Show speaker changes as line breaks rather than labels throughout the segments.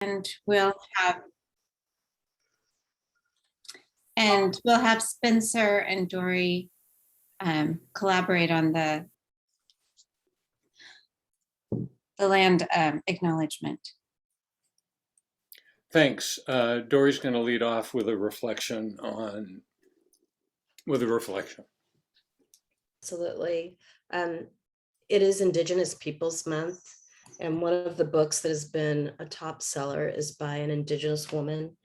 And we'll have Spencer and Dori collaborate on the land acknowledgement.
Thanks. Dori's going to lead off with a reflection
Absolutely. It is Indigenous Peoples Month, and one of the books that has been a top seller is by an Indigenous woman,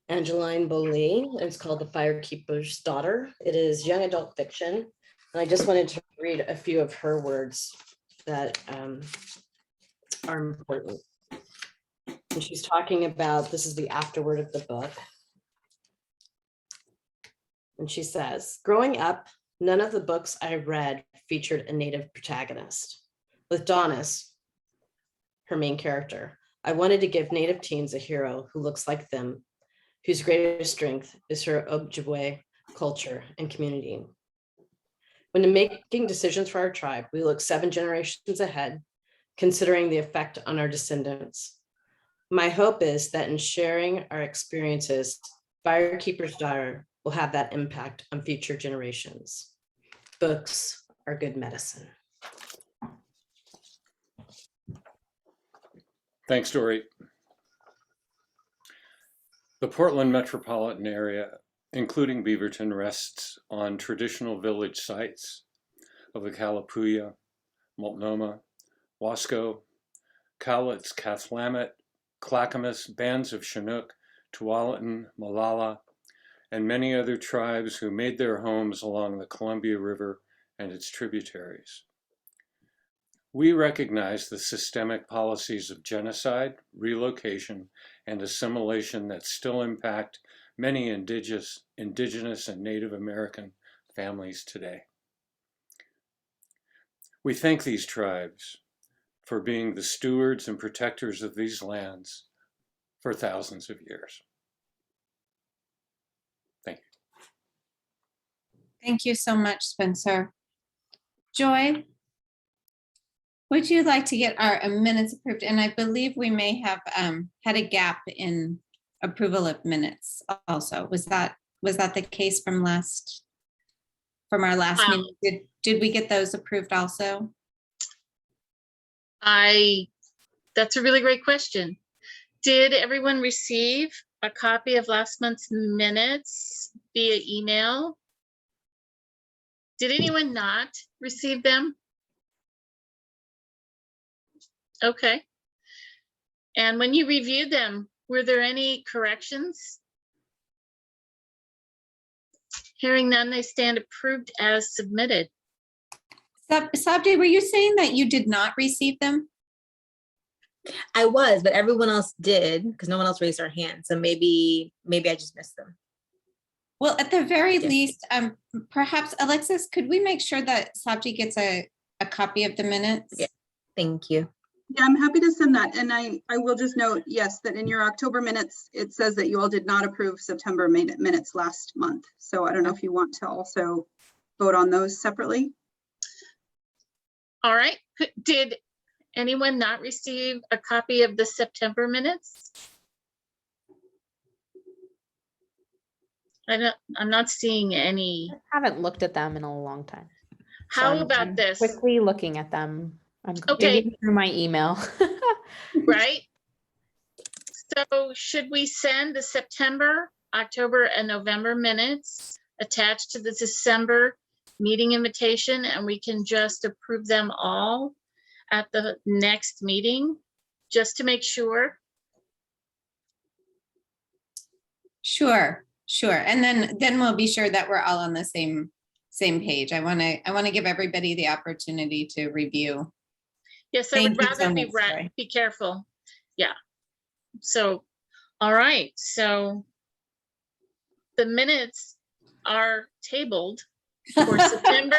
Angeline Bolee, and it's called The Firekeeper's Daughter. It is young adult fiction, and I just wanted to read a few of her words that are important. And she's talking about, this is the afterword of the book. And she says, growing up, none of the books I read featured a Native protagonist. With Donis, her main character, I wanted to give Native teens a hero who looks like them, whose greatest strength is her Ojibwe culture and community. When making decisions for our tribe, we look 7 generations ahead, considering the effect on our descendants. My hope is that in sharing our experiences, Firekeeper's Daughter will have that impact on future generations. Books are good medicine.
Thanks, Dori. The Portland metropolitan area, including Beaverton, rests on traditional village sites of the Kalapuya, Multnomah, Wasco, Cowlitz, Cathlamet, Clackamas, bands of Chinook, Tualatin, Malala, and many other tribes who made their homes along the Columbia River and its tributaries. We recognize the systemic policies of genocide, relocation, and assimilation that still impact many indigenous and Native American families today. We thank these tribes for being the stewards and protectors of these lands for thousands of years. Thank you.
Thank you so much, Spencer. Joy, would you like to get our minutes approved? And I believe we may have had a gap in approval of minutes also. Was that the case from our last meeting? Did we get those approved also?
That's a really great question. Did everyone receive a copy of last month's minutes via email? Did anyone not receive them? Okay. And when you reviewed them, were there any corrections? Hearing none, they stand approved as submitted.
Sabdi, were you saying that you did not receive them?
I was, but everyone else did because no one else raised their hand. So maybe I just missed them.
Well, at the very least, perhaps Alexis, could we make sure that Sabdi gets a copy of the minutes?
Yeah. Thank you.
Yeah, I'm happy to send that. And I will just note, yes, that in your October minutes, it says that you all did not approve September minutes last month. So I don't know if you want to also vote on those separately.
All right. Did anyone not receive a copy of the September minutes? I'm not seeing any.
I haven't looked at them in a long time.
How
So
about
I'm
this?
Quickly looking at them. I'm
Okay.
digging through my email.
Right? So should we send the September, October, and November minutes attached to the December meeting invitation, and we can just approve them all at the next meeting, just to make sure?
Sure. And then we'll be sure that we're all on the same page. I want to give everybody the opportunity to review.
Yes, I would rather be careful. Yeah. So, all right. So the minutes are tabled for September,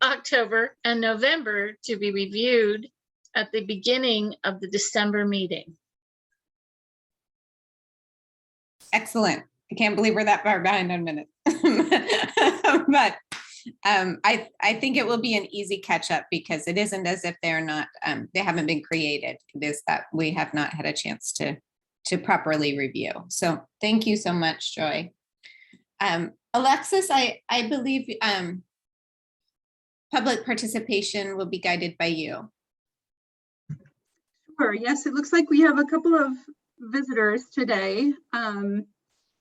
October, and November to be reviewed at the beginning of the December meeting.
Excellent. I can't believe we're that far behind on minutes. But I think it will be an easy catch up because it isn't as if they're not, they haven't been created. It is that we have not had a chance to properly review. So thank you so much, Joy. Alexis, I believe public participation will be guided by you.
Sure. Yes, it looks like we have a couple of visitors today.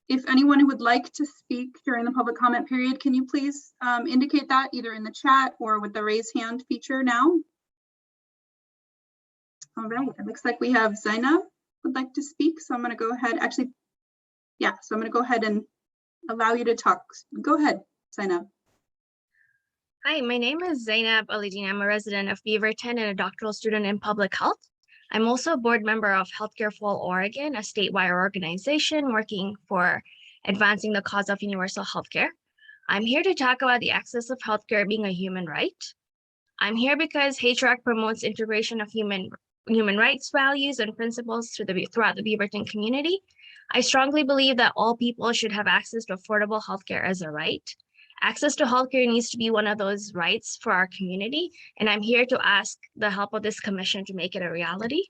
If anyone would like to speak during the public comment period, can you please indicate that either in the chat or with the raise hand feature now? All right, it looks like we have Zainab would like to speak. So I'm going to go ahead, actually, yeah, so I'm going to go ahead and allow you to talk. Go ahead, Zainab.
Hi, my name is Zainab Alidin. I'm a resident of Beaverton and a doctoral student in public health. I'm also a board member of Healthcare for All Oregon, a statewide organization working for advancing the cause of universal healthcare. I'm here to talk about the access of healthcare being a human right. I'm here because HRAC promotes integration of human rights values and principles throughout the Beaverton community. I strongly believe that all people should have access to affordable healthcare as a right. Access to healthcare needs to be one of those rights for our community, and I'm here to ask the help of this commission to make it a reality.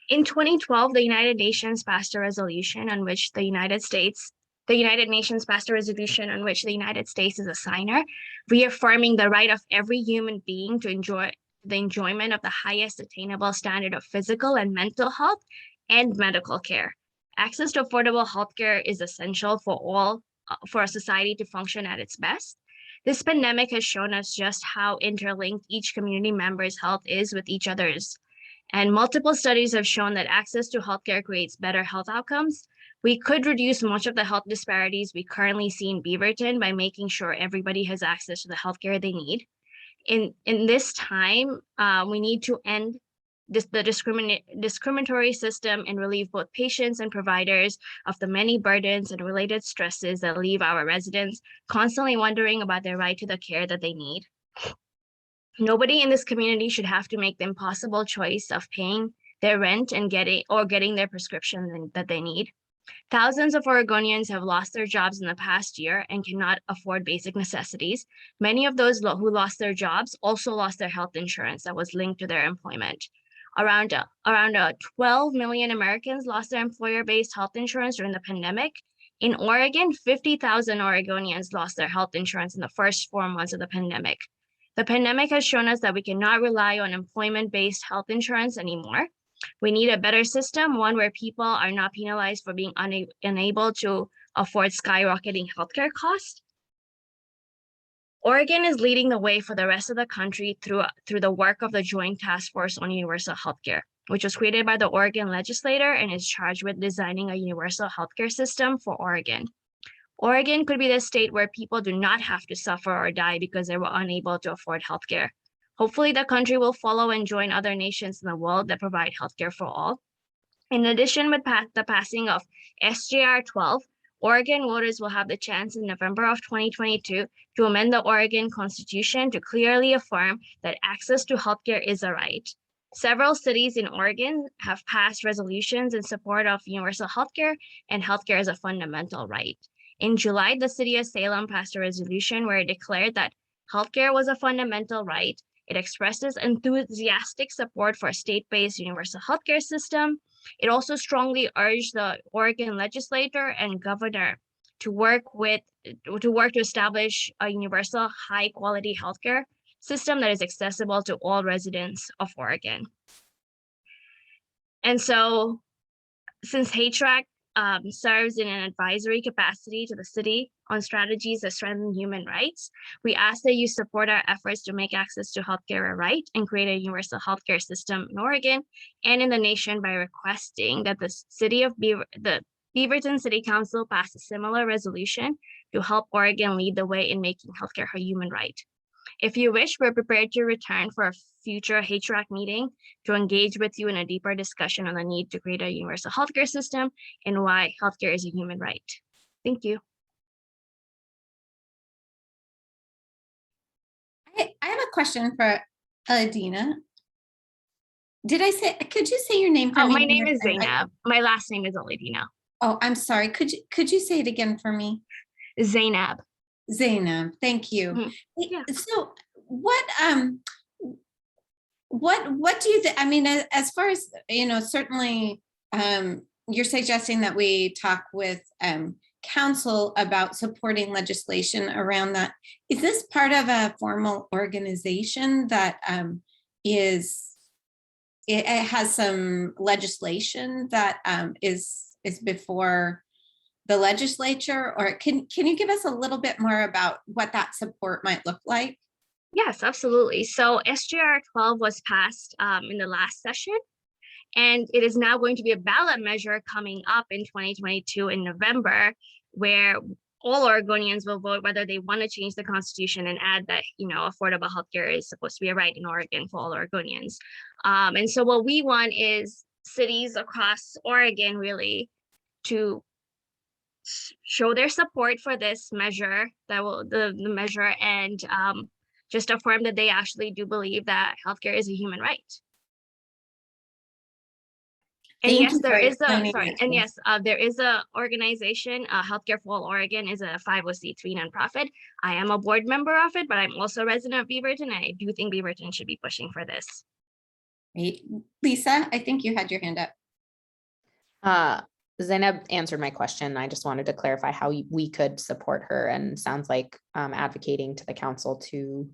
In 2012, the United Nations passed a resolution on which the United Nations passed a resolution on which the United States is a signer, reaffirming the right of every human being to enjoy the enjoyment of the highest attainable standard of physical and mental health and medical care. Access to affordable healthcare is essential for a society to function at its best. This pandemic has shown us just how interlinked each community member's health is with each other's. And multiple studies have shown that access to healthcare creates better health outcomes. We could reduce much of the health disparities we currently see in Beaverton by making sure everybody has access to the healthcare they need. In this time, we need to end the discriminatory system and relieve both patients and providers of the many burdens and related stresses that leave our residents constantly wondering about their right to the care that they need. Nobody in this community should have to make the impossible choice of paying their rent and getting their prescription that they need. Thousands of Oregonians have lost their jobs in the past year and cannot afford basic necessities. Many of those who lost their jobs also lost their health insurance that was linked to their employment. Around 12 million Americans lost their employer-based health insurance during the pandemic. In Oregon, 50,000 Oregonians lost their health insurance in the first 4 months of the pandemic. The pandemic has shown us that we cannot rely on employment-based health insurance anymore. We need a better system, one where people are not penalized for being unable to afford skyrocketing healthcare costs. Oregon is leading the way for the rest of the country through the work of the Joint Task Force on Universal Healthcare, which was created by the Oregon legislature and is charged with designing a universal healthcare system for Oregon. Oregon could be the state where people do not have to suffer or die because they were unable to afford healthcare. Hopefully, the country will follow and join other nations in the world that provide healthcare for all. In addition, with the passing of SJR 12, Oregon voters will have the chance in November of 2022 to amend the Oregon Constitution to clearly affirm that access to healthcare is a right. Several cities in Oregon have passed resolutions in support of universal healthcare and healthcare as a fundamental right. In July, the city of Salem passed a resolution where it declared that healthcare was a fundamental right. It expresses enthusiastic support for a state-based universal healthcare system. It also strongly urged the Oregon legislature and governor to work to establish a universal high-quality healthcare system that is accessible to all residents of Oregon. And so, since HRAC serves in an advisory capacity to the city on strategies that strengthen human rights, we ask that you support our efforts to make access to healthcare a right and create a universal healthcare system in Oregon and in the nation by requesting that the Beaverton City Council pass a similar resolution to help Oregon lead the way in making healthcare a human right. If you wish, we're prepared to return for a future HRAC meeting to engage with you in a deeper discussion on the need to create a universal healthcare system and why healthcare is a human right. Thank you.
I have a question for Aladina. Could you say your name for me?
My name is Zainab. My last name is Aladina.
Oh, I'm sorry. Could you say it again for me?
Zainab.
Zainab, thank you.
Mm-hmm. Yeah.
So what do you think? I mean, as far as, certainly you're suggesting that we talk with council about supporting legislation around that. Is this part of a formal organization that it has some legislation that is before the legislature, or can you give us a little bit more about what that support might look like?
Yes, absolutely. So SGR 12 was passed in the last session, and it is now going to be a ballot measure coming up in 2022 in November, where all Oregonians will vote whether they want to change the constitution and add that, affordable healthcare is supposed to be a right in Oregon for all Oregonians. And so what we want is cities across Oregon really to show their support for this measure, the measure, and just affirm that they actually do believe that healthcare is a human right. And yes, there is a organization, Healthcare for All Oregon is a 501c3 nonprofit. I am a board member of it, but I'm also a resident of Beaverton, and I do think Beaverton should be pushing for this.
Great. Lisa, I think you had your hand up.
Zainab answered my question. I just wanted to clarify how we could support her, and sounds like advocating to the council to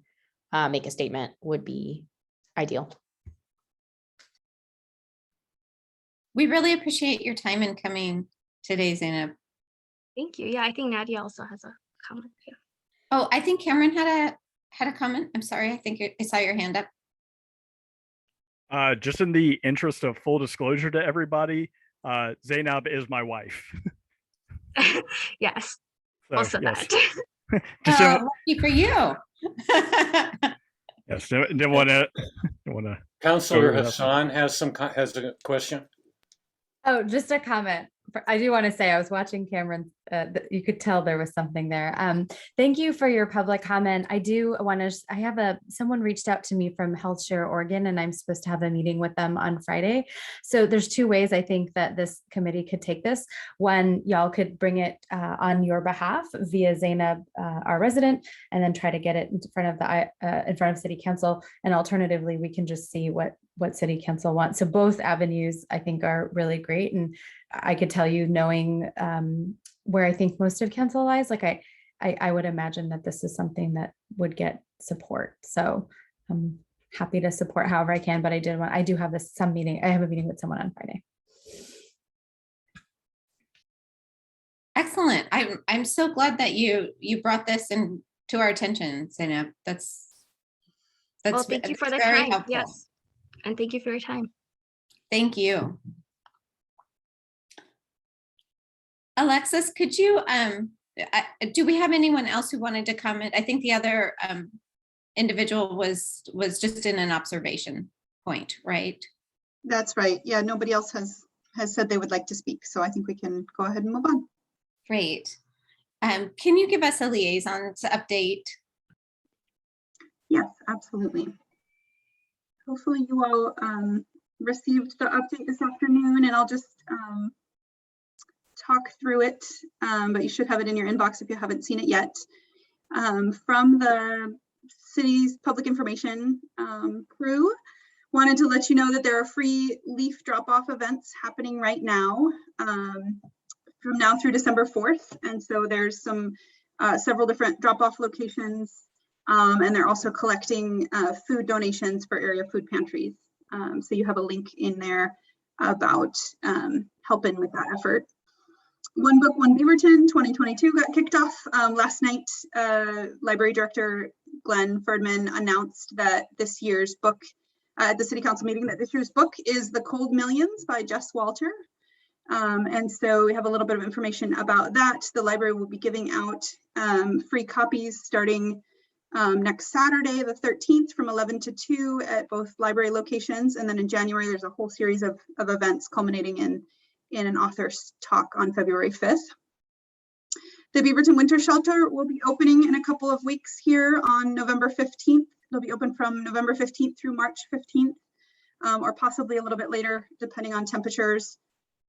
make a statement would be ideal.
We really appreciate your time in coming today, Zainab.
Thank you. Yeah, I think Nadia also has a comment. Yeah.
Oh, I think Cameron had a comment. I'm sorry. I think I saw your hand up.
Just in the interest of full disclosure to everybody, Zainab is my wife.
Yes.
So,
Also
yes.
that.
Just
Lucky for you.
yes, didn't want to.
Councilor Hasan has a question.
Oh, just a comment. I do want to say I was watching Cameron. You could tell there was something there. Thank you for your public comment. I do want to. I have someone reached out to me from Health Share Oregon, and I'm supposed to have a meeting with them on Friday. So there's two ways I think that this committee could take this. One, y'all could bring it on your behalf via Zainab, our resident, and then try to get it in front of City Council. And alternatively, we can just see what City Council wants. So both avenues I think are really great, and I could tell you, knowing where I think most of council lies, like I would imagine that this is something that would get support. So I'm happy to support however I can, but I do have I have a meeting with someone on Friday.
Excellent. I'm so glad that you brought this to our attention, Zainab. That's
well, thank you for the
very
time.
helpful.
Yes, and thank you for your time.
Thank you. Alexis, could you, do we have anyone else who wanted to comment? I think the other individual was just in an observation point, right?
That's right. Yeah, nobody else has said they would like to speak. So I think we can go ahead and move on.
Great. Can you give us a liaison's update?
Yes, absolutely. Hopefully you all received the update this afternoon, and I'll just talk through it, but you should have it in your inbox if you haven't seen it yet. From the city's public information crew, wanted to let you know that there are free leaf drop-off events happening right now, from now through December 4th. And so there's several different drop-off locations, and they're also collecting food donations for area food pantries. So you have a link in there about helping with that effort. One Book, One Beaverton 2022 got kicked off last night. Library Director Glenn Ferdman announced that this year's book at the City Council meeting, that this year's book is The Cold Millions by Jess Walter. And so we have a little bit of information about that. The library will be giving out free copies starting next Saturday, the 13th, from 11 to 2 at both library locations. And then in January, there's a whole series of events culminating in an author's talk on February 5th. The Beaverton Winter Shelter will be opening in a couple of weeks here on November 15th. It'll be open from November 15th through March 15th, or possibly a little bit later, depending on temperatures.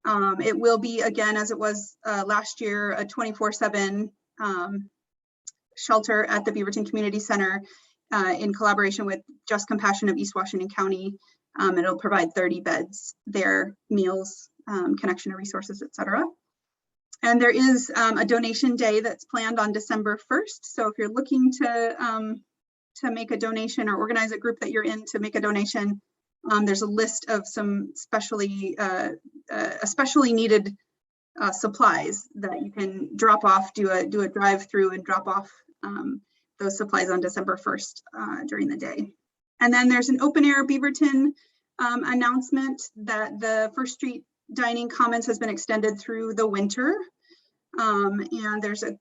It will be, again, as it was last year, a 24/7 shelter at the Beaverton Community Center in collaboration with Just Compassion of East Washington County. It'll provide 30 beds there, meals, connection to resources, etc. And there is a donation day that's planned on December 1st. So if you're looking to make a donation or organize a group that you're in to make a donation, there's a list of some especially needed supplies that you can drop off, do a drive through and drop off those supplies on December 1st during the day. And then there's an open air Beaverton announcement that the First Street Dining Commons has been extended through the winter. And there's a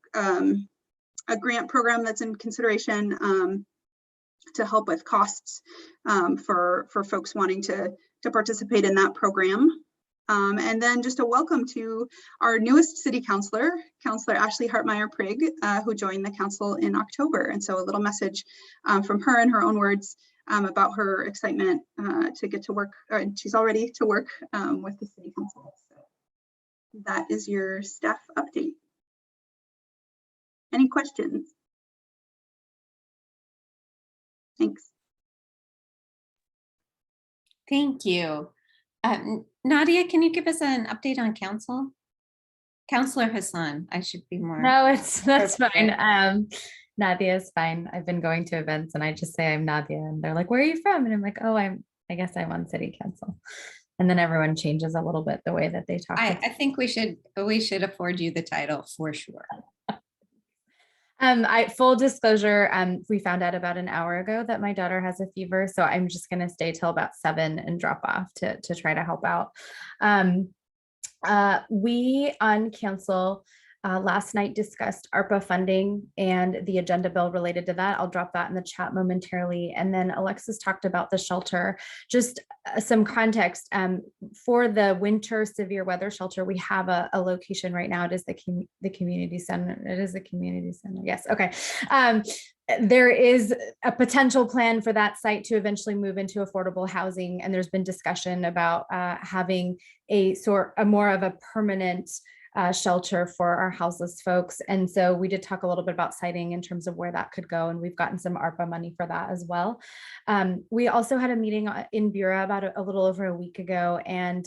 grant program that's in consideration to help with costs for folks wanting to participate in that program. And then just a welcome to our newest city councilor, Councilor Ashley Hartmeyer-Prigg, who joined the council in October. And so a little message from her in her own words about her excitement to get to work, she's already to work with the city council. So that is your staff update. Any questions? Thanks.
Thank you. Nadia, can you give us an update on council? Councilor Hasan, I should be more.
No, that's fine. Nadia is fine. I've been going to events and I just say I'm Nadia and they're like, where are you from? And I'm like, oh, I guess I'm on city council. And then everyone changes a little bit the way that they talk.
I think we should afford you the title for sure.
Full disclosure, we found out about an hour ago that my daughter has a fever. So I'm just going to stay till about 7 and drop off to try to help out. We on council last night discussed ARPA funding and the agenda bill related to that. I'll drop that in the chat momentarily. And then Alexis talked about the shelter. Just some context for the winter severe weather shelter. We have a location right now. It is the community center. It is a community center. Yes. Okay. There is a potential plan for that site to eventually move into affordable housing. And there's been discussion about having a more of a permanent shelter for our houseless folks. And so we did talk a little bit about siting in terms of where that could go. And we've gotten some ARPA money for that as well. We also had a meeting in Bureau about a little over a week ago. And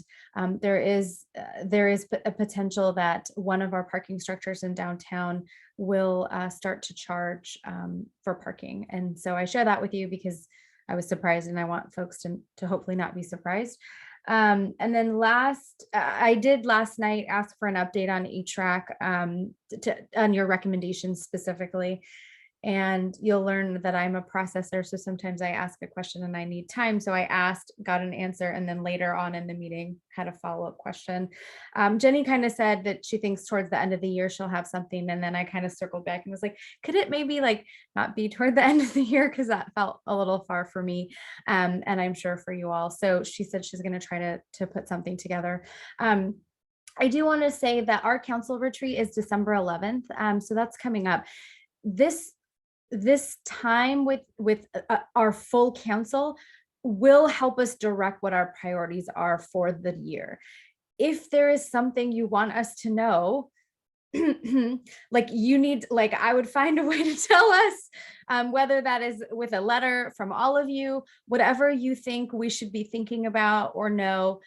there is a potential that one of our parking structures in downtown will start to charge for parking. And so I share that with you because I was surprised and I want folks to hopefully not be surprised. And then I did last night ask for an update on E-Track on your recommendations specifically. And you'll learn that I'm a processor. So sometimes I ask a question and I need time. So I asked, got an answer, and then later on in the meeting had a follow-up question. Jenny kind of said that she thinks towards the end of the year she'll have something. And then I kind of circled back and was like, could it maybe like not be toward the end of the year? Because that felt a little far for me. And I'm sure for you all. So she said she's going to try to put something together. I do want to say that our council retreat is December 11th. So that's coming up. This time with our full council will help us direct what our priorities are for the year. If there is something you want us to know, I would find a way to tell us, whether that is with a letter from all of you, whatever you think we should be thinking about or know,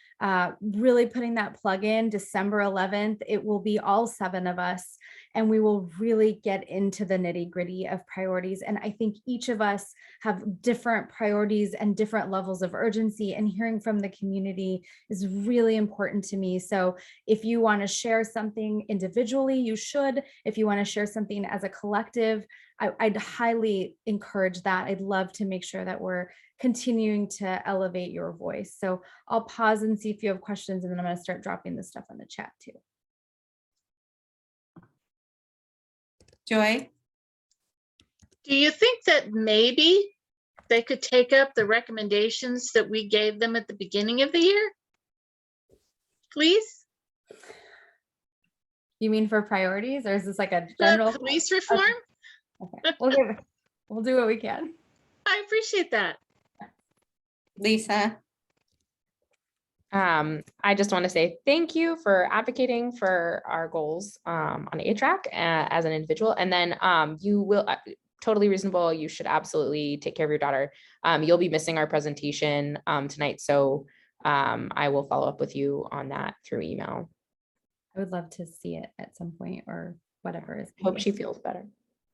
really putting that plug in December 11th, it will be all 7 of us. And we will really get into the nitty-gritty of priorities. And I think each of us have different priorities and different levels of urgency, and hearing from the community is really important to me. So if you want to share something individually, you should. If you want to share something as a collective, I'd highly encourage that. I'd love to make sure that we're continuing to elevate your voice. So I'll pause and see if you have questions, and then I'm going to start dropping this stuff in the chat too.
Joy?
Do you think that maybe they could take up the recommendations that we gave them at the beginning of the year? Please?
You mean for priorities, or is this like a general?
The police reform?
Okay. We'll do what we can.
I appreciate that.
Lisa?
I just want to say thank you for advocating for our goals on A-Track as an individual. And then you will, totally reasonable, you should absolutely take care of your daughter. You'll be missing our presentation tonight. So I will follow up with you on that through email.
I would love to see it at some point or whatever is.
Hope she
needed.
feels better.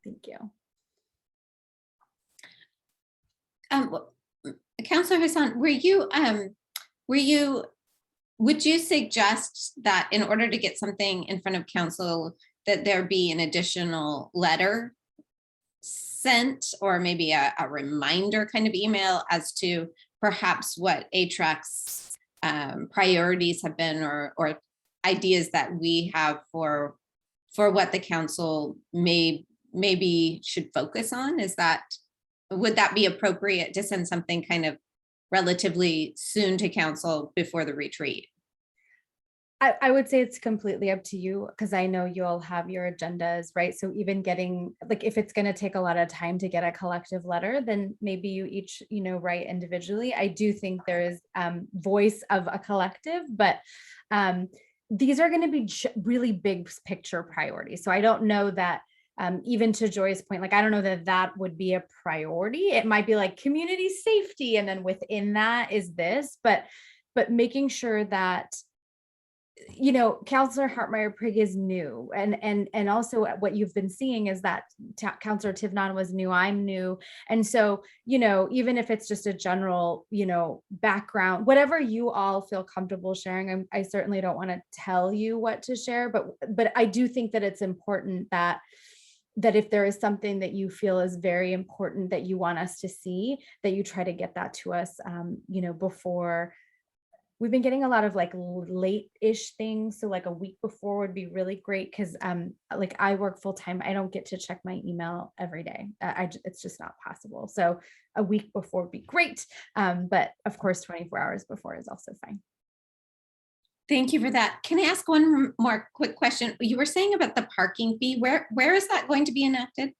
Thank you.
Councilor Hasan, would you suggest that in order to get something in front of council, that there be an additional letter sent, or maybe a reminder kind of email as to perhaps what ATRAC's priorities have been, or ideas that we have for what the council maybe should focus on? Would that be appropriate to send something kind of relatively soon to council before the retreat?
I would say it's completely up to you, because I know you all have your agendas, right? So even getting, like, if it's going to take a lot of time to get a collective letter, then maybe you each, write individually. I do think there is voice of a collective, but these are going to be really big picture priorities. So I don't know that even to Joy's point, like, I don't know that that would be a priority. It might be like community safety, and then within that is this, but making sure that, Councilor Hartmeyer-Prigg is new, and also what you've been seeing is that Councilor Tivnan was new, I'm new, and so even if it's just a general background, whatever you all feel comfortable sharing. I certainly don't want to tell you what to share, but I do think that it's important that if there is something that you feel is very important that you want us to see, that you try to get that to us, before. We've been getting a lot of like late-ish things. So like a week before would be really great, because like I work full-time. I don't get to check my email every day. It's just not possible. So a week before would be great. But of course, 24 hours before is also fine.
Thank you for that. Can I ask one more quick question? You were saying about the parking fee. Where is that going to be enacted?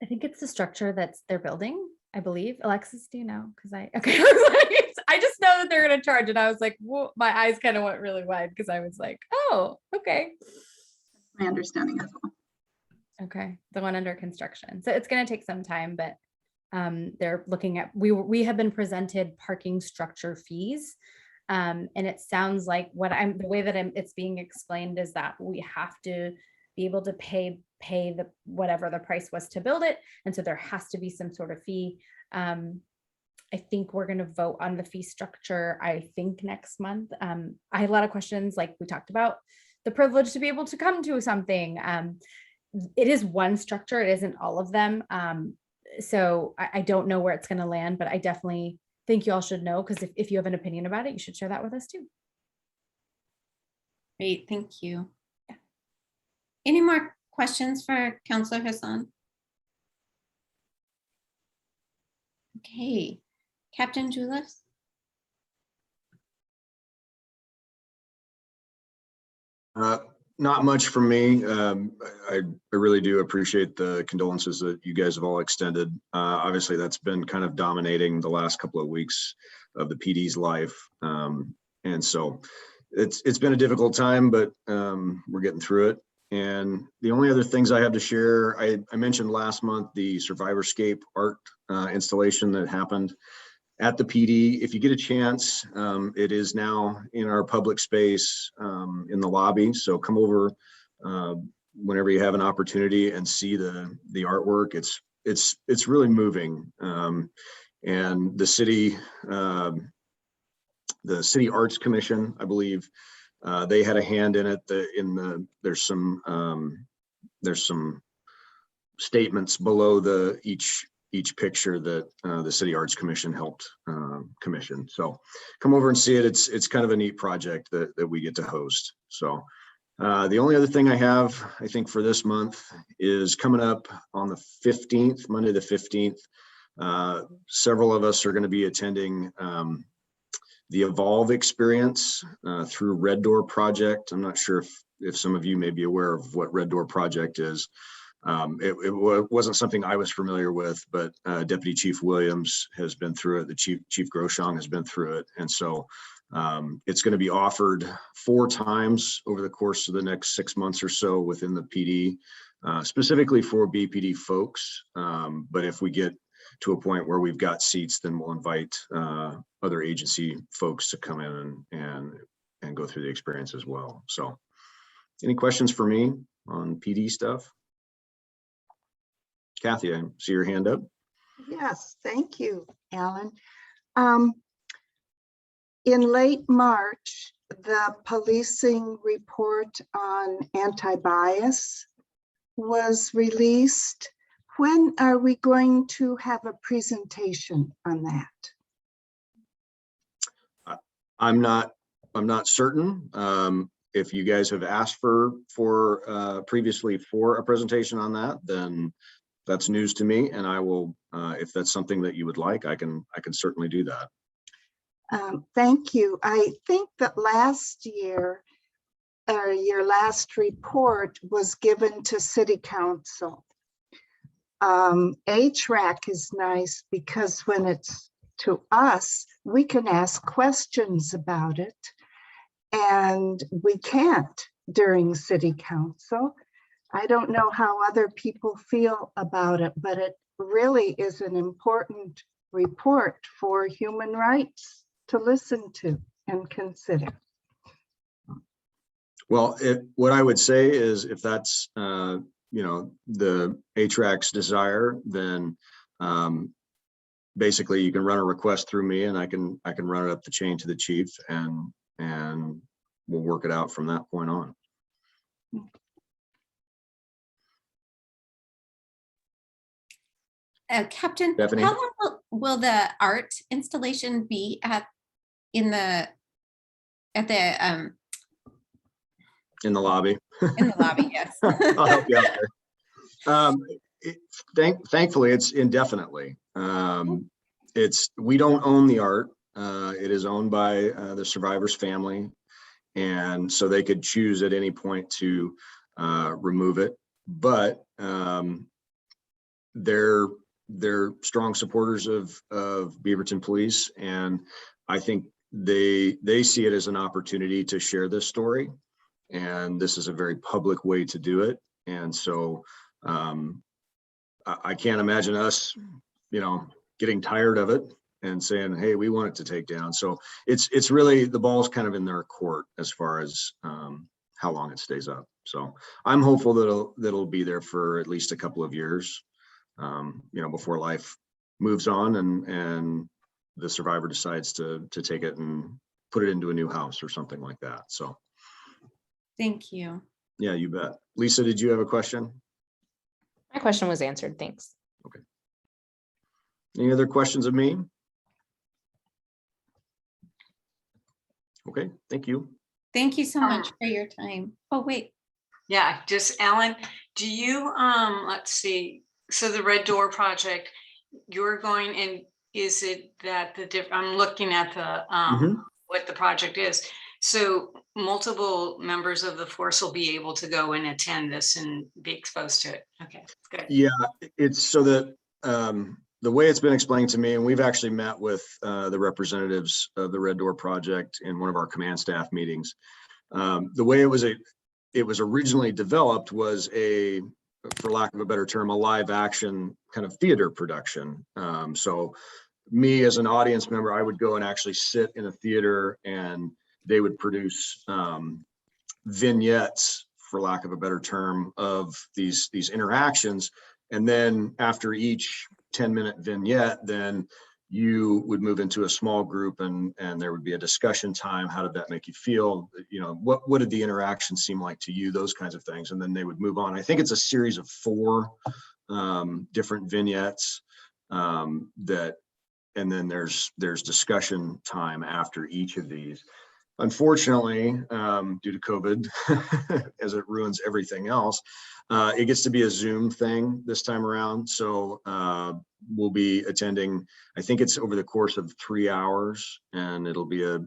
I think it's the structure that's they're building, I believe. Alexis, do you know? Because I just know that they're going to charge it. I was like, whoa, my eyes kind of went really wide, because I was like, oh, okay.
My understanding as well.
Okay, the one under construction. So it's going to take some time, but they're looking at, we have been presented parking structure fees. And it sounds like the way that it's being explained is that we have to be able to pay the whatever the price was to build it, and so there has to be some sort of fee. I think we're going to vote on the fee structure, I think next month. I had a lot of questions, like we talked about the privilege to be able to come to something. It is one structure, it isn't all of them. So I don't know where it's going to land, but I definitely think you all should know, because if you have an opinion about it, you should share that with us too.
Great, thank you. Yeah. Any more questions for Councilor Hasan? Okay, Captain Juilfs.
Not much from me. I really do appreciate the condolences that you guys have all extended. Obviously, that's been kind of dominating the last couple of weeks of the PD's life. And so it's been a difficult time, but we're getting through it. And the only other things I have to share, I mentioned last month the Survivorscape art installation that happened at the PD. If you get a chance, it is now in our public space in the lobby. So come over whenever you have an opportunity and see the artwork. It's really moving. And the city Arts Commission, I believe, they had a hand in it. There's some statements below each picture that the City Arts Commission helped commission. So come over and see it. It's kind of a neat project that we get to host. So the only other thing I have, I think, for this month is coming up on the 15th, Monday the 15th. Several of us are going to be attending the Evolve experience through Red Door Project. I'm not sure if some of you may be aware of what Red Door Project is. It wasn't something I was familiar with, but Deputy Chief Williams has been through it. The Chief Groshong has been through it. And so it's going to be offered 4 times over the course of the next 6 months or so within the PD, specifically for BPD folks. But if we get to a point where we've got seats, then we'll invite other agency folks to come in and go through the experience as well. So any questions for me on PD stuff? Kathy, I see your hand up.
Yes, thank you, Alan. In late March, the policing report on anti-bias was released. When are we going to have a presentation on that?
I'm not certain. If you guys have asked for previously for a presentation on that, then that's news to me, and I will, if that's something that you would like, I can certainly do that.
Thank you. I think that last year, your last report was given to City Council. HRAC is nice because when it's to us, we can ask questions about it, and we can't during City Council. I don't know how other people feel about it, but it really is an important report for human rights to listen to and consider.
Well, what I would say is if that's, the HRAC's desire, then basically you can run a request through me and I can run it up the chain to the chief and we'll work it out from that point on.
Captain,
Stephanie?
how long will the art installation be in the
lobby?
In the lobby, yes.
I'll help you out there. Thankfully, it's indefinitely. We don't own the art. It is owned by the survivor's family, and so they could choose at any point to remove it. But they're strong supporters of Beaverton Police, and I think they see it as an opportunity to share this story, and this is a very public way to do it. And so I can't imagine us, getting tired of it and saying, hey, we want it to take down. So it's really, the ball's kind of in their court as far as how long it stays up. So I'm hopeful that it'll be there for at least a couple of years, before life moves on and the survivor decides to take it and put it into a new house or something like that. So
thank you.
Yeah, you bet. Lisa, did you have a question?
My question was answered. Thanks.
Okay. Any other questions of me? Okay, thank you.
Thank you so much for your time. Oh, wait.
Yeah, just Alan, do you, let's see. So the Red Door project, you're going, and is it that I'm looking at the, what the project is. So multiple members of the force will be able to go and attend this and be exposed to it. Okay, good.
Yeah, it's so that the way it's been explained to me, and we've actually met with the representatives of the Red Door project in one of our command staff meetings. The way it was originally developed was for lack of a better term, a live action kind of theater production. So me as an audience member, I would go and actually sit in a theater and they would produce vignettes, for lack of a better term, of these interactions. And then after each 10-minute vignette, then you would move into a small group and there would be a discussion time. How did that make you feel? What did the interaction seem like to you? Those kinds of things. And then they would move on. I think it's a series of 4 different vignettes and then there's discussion time after each of these. Unfortunately, due to COVID, as it ruins everything else, it gets to be a Zoom thing this time around. So we'll be attending, I think it's over the course of 3 hours, and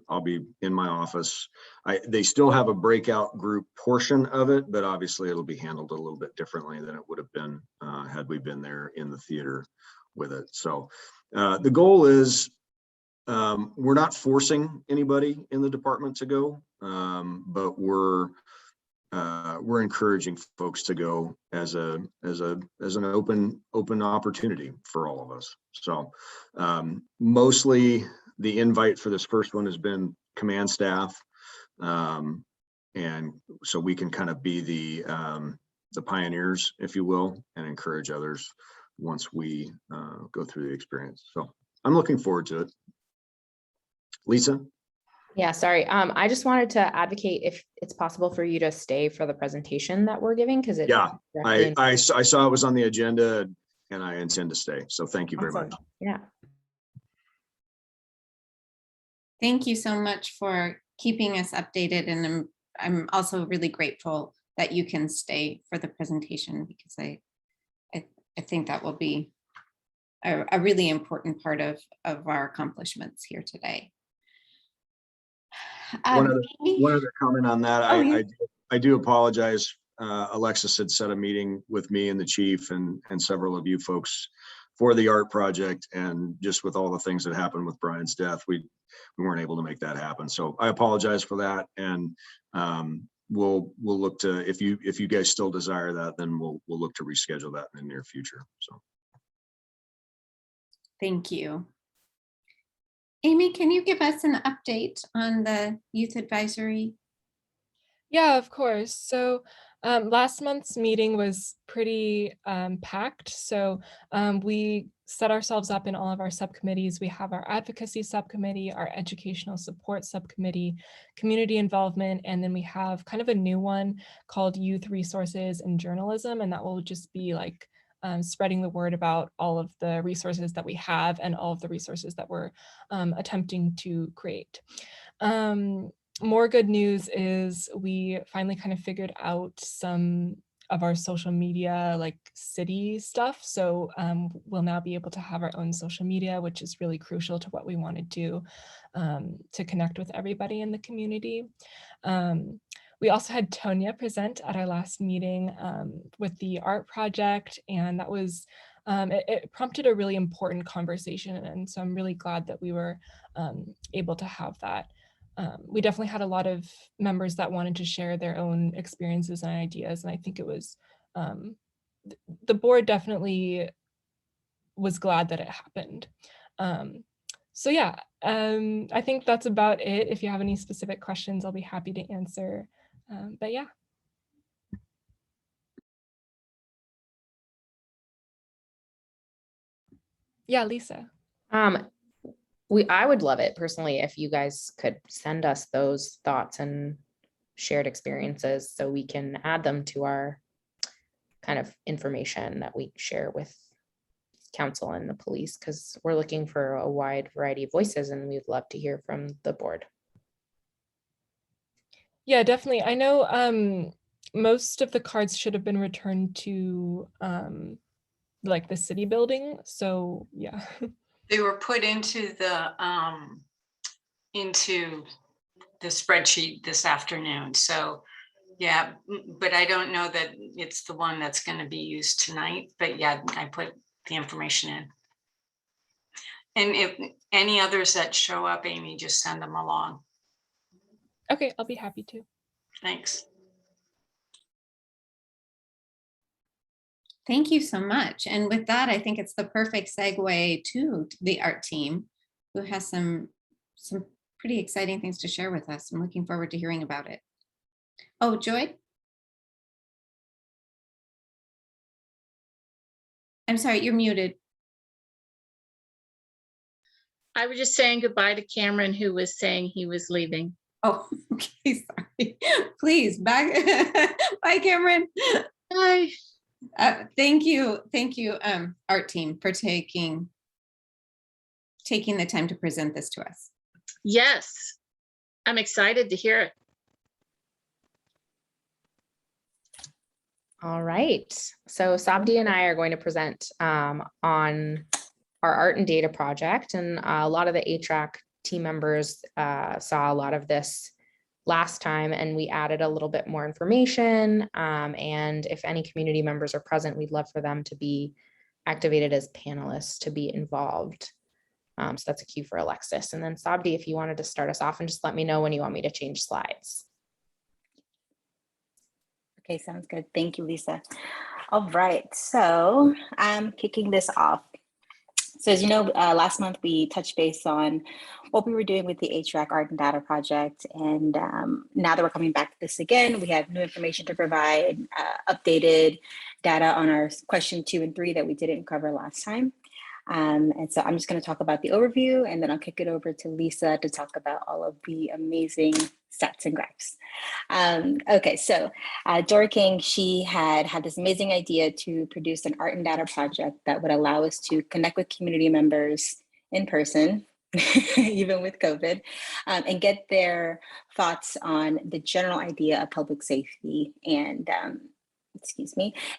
I'll be in my office. They still have a breakout group portion of it, but obviously it'll be handled a little bit differently than it would have been had we been there in the theater with it. So the goal is, we're not forcing anybody in the department to go, but we're we're encouraging folks to go as an open opportunity for all of us. So mostly the invite for this first one has been command staff. And so we can kind of be the pioneers, if you will, and encourage others once we go through the experience. So I'm looking forward to it. Lisa?
Yeah, sorry. I just wanted to advocate if it's possible for you to stay for the presentation that we're giving, because it.
Yeah, I saw it was on the agenda and I intend to stay. So thank you very much.
Yeah.
Thank you so much for keeping us updated. And I'm also really grateful that you can stay for the presentation, because I think that will be a really important part of our accomplishments here today.
One other comment on that. I do apologize. Alexis had set a meeting with me and the chief and several of you folks for the art project, and just with all the things that happened with Brian's death, we weren't able to make that happen. So I apologize for that, and we'll look to, if you guys still desire that, then we'll look to reschedule that in the near future. So
thank you. Amy, can you give us an update on the youth advisory?
Yeah, of course. So last month's meeting was pretty packed. So we set ourselves up in all of our subcommittees. We have our advocacy subcommittee, our educational support subcommittee, community involvement, and then we have kind of a new one called youth resources and journalism. And that will just be like spreading the word about all of the resources that we have and all of the resources that we're attempting to create. More good news is we finally kind of figured out some of our social media, like city stuff. So we'll now be able to have our own social media, which is really crucial to what we want to do to connect with everybody in the community. We also had Tonya present at our last meeting with the art project, and that was, it prompted a really important conversation. And so I'm really glad that we were able to have that. We definitely had a lot of members that wanted to share their own experiences and ideas. And I think it was, the board definitely was glad that it happened. So yeah, I think that's about it. If you have any specific questions, I'll be happy to answer. But yeah. Yeah, Lisa.
I would love it personally if you guys could send us those thoughts and shared experiences so we can add them to our kind of information that we share with council and the police, because we're looking for a wide variety of voices and we'd love to hear from the board.
Yeah, definitely. I know most of the cards should have been returned to like the city building. So yeah.
They were put into the spreadsheet this afternoon. So yeah, but I don't know that it's the one that's going to be used tonight. But yeah, I put the information in. And if any others that show up, Amy, just send them along.
Okay, I'll be happy to.
Thanks.
Thank you so much. And with that, I think it's the perfect segue to the art team, who has some pretty exciting things to share with us. I'm looking forward to hearing about it. Oh, Joy? I'm sorry, you're muted.
I was just saying goodbye to Cameron, who was saying he was leaving.
Oh, okay, sorry. Please, back. Bye, Cameron.
Bye.
Thank you, art team, for taking the time to present this to us.
Yes, I'm excited to hear it.
All right, so Sabdi and I are going to present on our art and data project, and a lot of the HRAC team members saw a lot of this last time, and we added a little bit more information. And if any community members are present, we'd love for them to be activated as panelists to be involved. So that's a cue for Alexis. And then Sabdi, if you wanted to start us off and just let me know when you want me to change slides.
Okay, sounds good. Thank you, Lisa. All right, so I'm kicking this off. So as you know, last month we touched base on what we were doing with the HRAC Art and Data Project. And now that we're coming back to this again, we have new information to provide, updated data on our question 2 and 3 that we didn't cover last time. And so I'm just going to talk about the overview, and then I'll kick it over to Lisa to talk about all of the amazing stats and graphs. Okay, so Dori King, she had this amazing idea to produce an art and data project that would allow us to connect with community members in person, even with COVID, and get their thoughts on the general idea of public safety and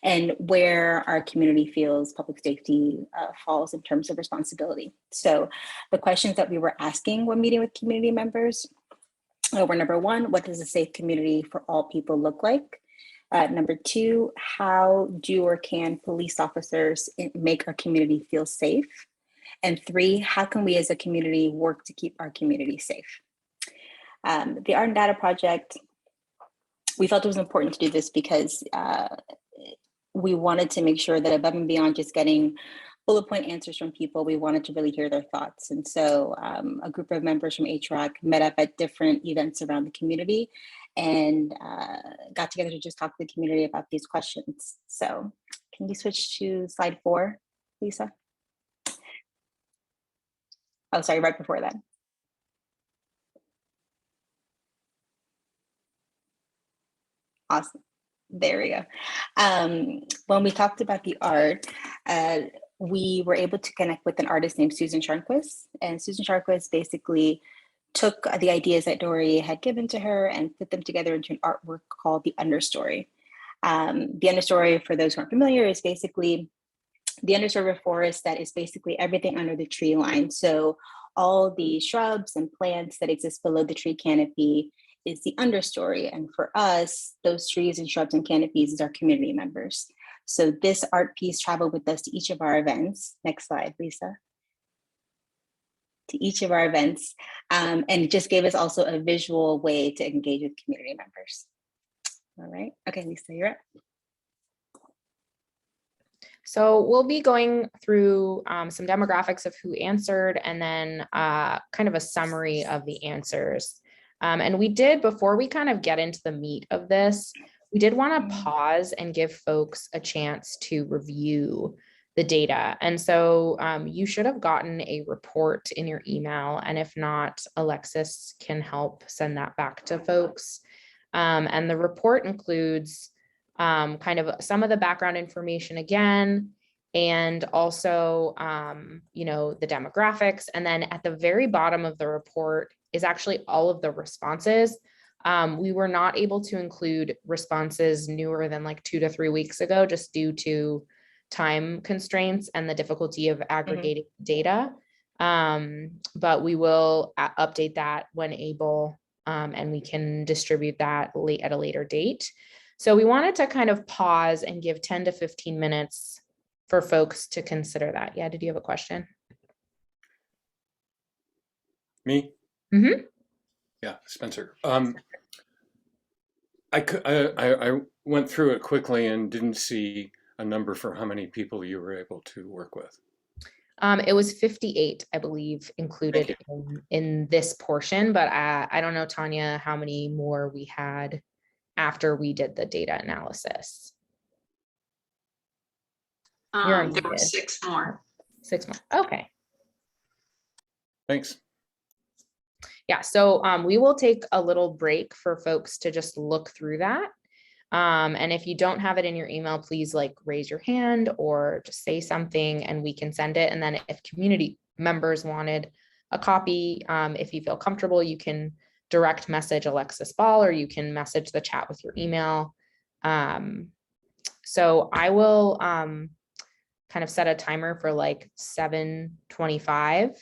and where our community feels public safety falls in terms of responsibility. So the questions that we were asking when meeting with community members were, number 1, what does a safe community for all people look like? Number 2, how do or can police officers make our community feel safe? And 3, how can we as a community work to keep our community safe? The Art and Data Project, we felt it was important to do this because we wanted to make sure that above and beyond just getting bullet point answers from people, we wanted to really hear their thoughts. And so a group of members from HRAC met up at different events around the community and got together to just talk to the community about these questions. So can you switch to slide 4, Lisa? Oh, sorry, right before that. Awesome. There we go. When we talked about the art, we were able to connect with an artist named Susan Sharnquist. And Susan Sharnquist basically took the ideas that Dori had given to her and put them together into an artwork called The Understory. The Understory, for those who aren't familiar, is basically the understory of a forest that is basically everything under the tree line. So all the shrubs and plants that exist below the tree canopy is the understory. And for us, those trees and shrubs and canopies is our community members. So this art piece traveled with us to each of our events. Next slide, Lisa. To each of our events. And it just gave us also a visual way to engage with community members. All right, okay, Lisa, you're up.
So we'll be going through some demographics of who answered and then kind of a summary of the answers. And we did, before we kind of get into the meat of this, we did want to pause and give folks a chance to review the data. And so you should have gotten a report in your email. And if not, Alexis can help send that back to folks. And the report includes kind of some of the background information again, and also, the demographics. And then at the very bottom of the report is actually all of the responses. We were not able to include responses newer than like 2 to 3 weeks ago, just due to time constraints and the difficulty of aggregating data. But we will update that when able, and we can distribute that at a later date. So we wanted to kind of pause and give 10 to 15 minutes for folks to consider that. Yeah, did you have a question?
Me?
Mm-hmm.
Yeah, Spencer. I went through it quickly and didn't see a number for how many people you were able to work with.
It was 58, I believe, included in this portion, but I don't know, Tanya, how many more we had after we did the data analysis.
There were 6 more.
6 more, okay.
Thanks.
Yeah, so we will take a little break for folks to just look through that. And if you don't have it in your email, please raise your hand or just say something and we can send it. And then if community members wanted a copy, if you feel comfortable, you can direct message Alexis Ball or you can message the chat with your email. So I will kind of set a timer for 7:25.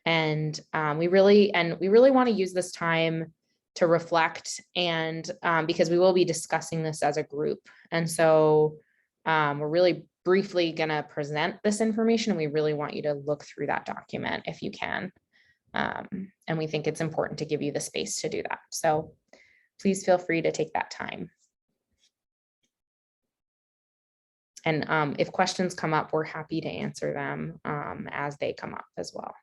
And we really want to use this time to reflect and because we will be discussing this as a group. And so we're really briefly going to present this information. We really want you to look through that document if you can. And we think it's important to give you the space to do that. So please feel free to take that time. And if questions come up, we're happy to answer them as they come up as well.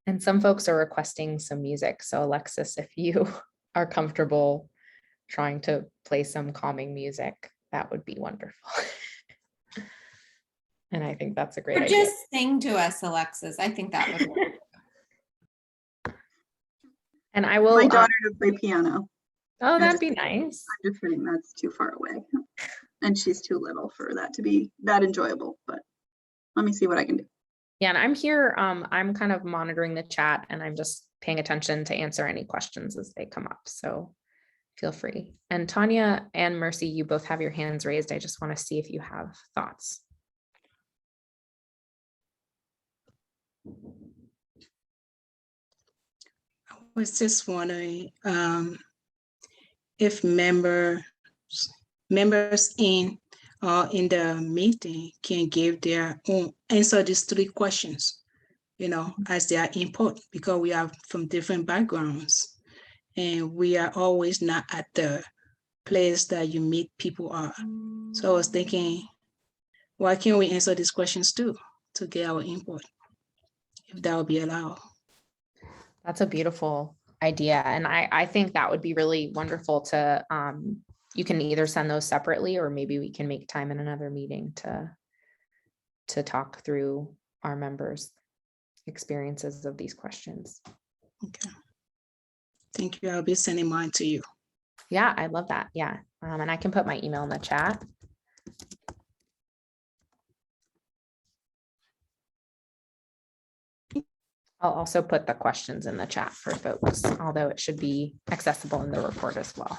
And some folks are requesting some music. So Alexis, if you are comfortable trying to play some calming music, that would be wonderful. And I think that's a great
Or
idea.
just sing to us, Alexis. I think that would work.
And I will.
My daughter to play piano.
Oh, that'd be nice.
I'm just kidding. That's too far away. And she's too little for that to be that enjoyable, but let me see what I can do.
Yeah, and I'm here. I'm kind of monitoring the chat and I'm just paying attention to answer any questions as they come up. So feel free. And Tanya and Mercy, you both have your hands raised. I just want to see if you have thoughts.
I was just wondering if members in the meeting can give their own answer these 3 questions, as their input, because we are from different backgrounds and we are always not at the place that you meet people are. So I was thinking, why can't we answer these questions too, to get our input, if that would be allowed?
That's a beautiful idea. And I think that would be really wonderful to, you can either send those separately, or maybe we can make time in another meeting to talk through our members' experiences of these questions.
Okay. Thank you. I'll be sending mine to you.
Yeah, I love that. Yeah. And I can put my email in the chat. I'll also put the questions in the chat for folks, although it should be accessible in the report as well.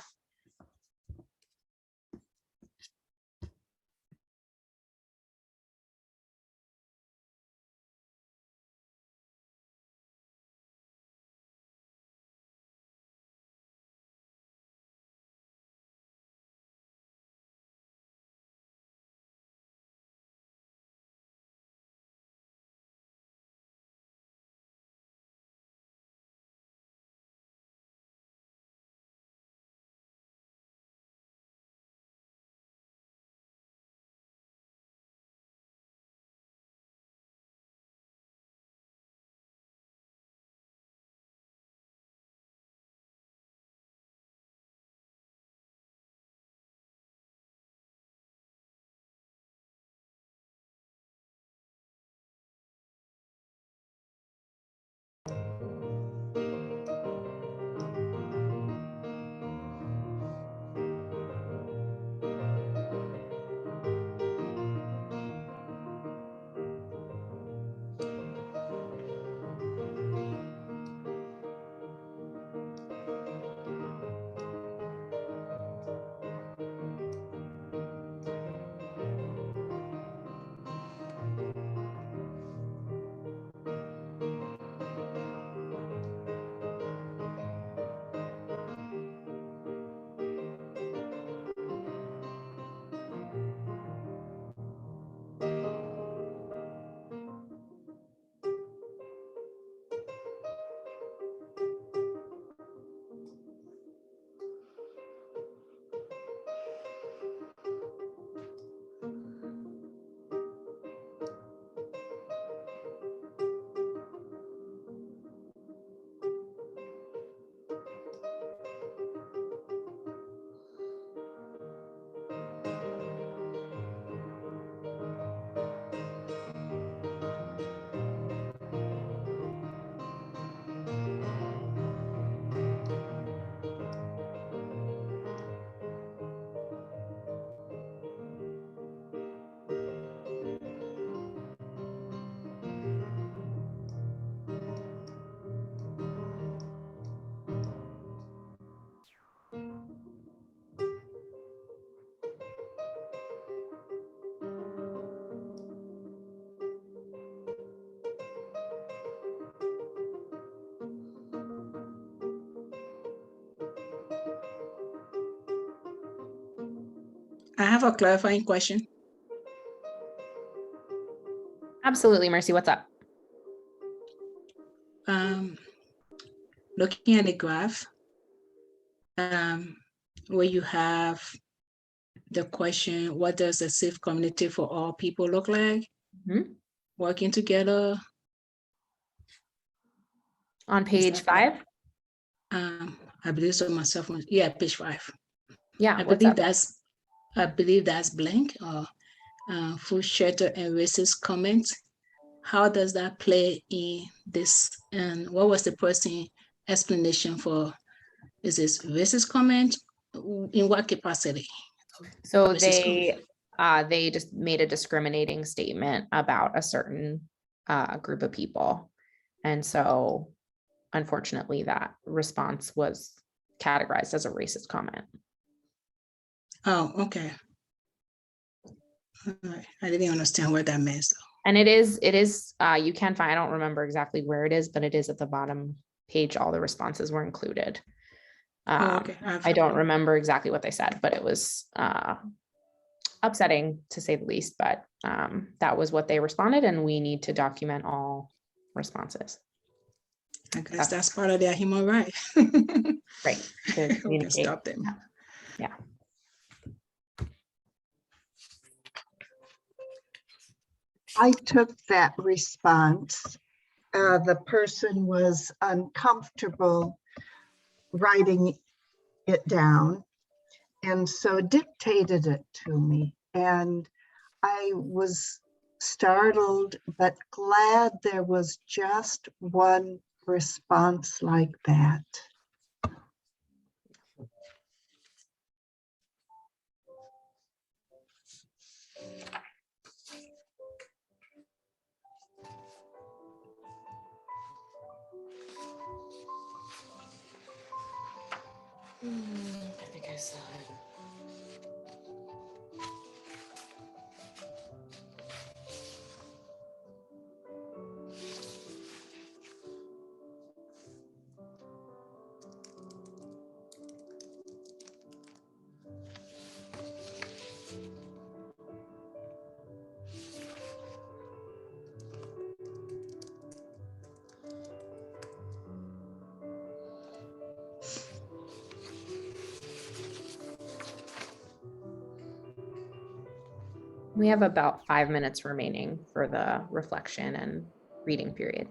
I have a clarifying question.
Absolutely, Mercy, what's up?
Looking at the graph, where you have the question, what does a safe community for all people look like? Working together.
On page 5?
I believe so myself. Yeah, page 5.
Yeah,
I
what's
believe
up?
that's blank or food shelter and racist comments. How does that play in this? And what was the person explanation for? Is this racist comment? In what capacity?
So
Racist
they just made a discriminating statement about a certain group of people. And so unfortunately that response was categorized as a racist comment.
Oh, okay. All right. I didn't understand what that meant. So.
And it is, you can find, I don't remember exactly where it is, but it is at the bottom page. All the responses were included.
Okay.
I don't remember exactly what they said, but it was upsetting to say the least, but that was what they responded, and we need to document all responses.
I guess that's part of their human right.
Right. To communicate.
Stop them.
Yeah.
I took that response. The person was uncomfortable writing it down, and so dictated it to me. And I was startled, but glad there was just one response like that.
I think I saw it.
We have about 5 minutes remaining for the reflection and reading period.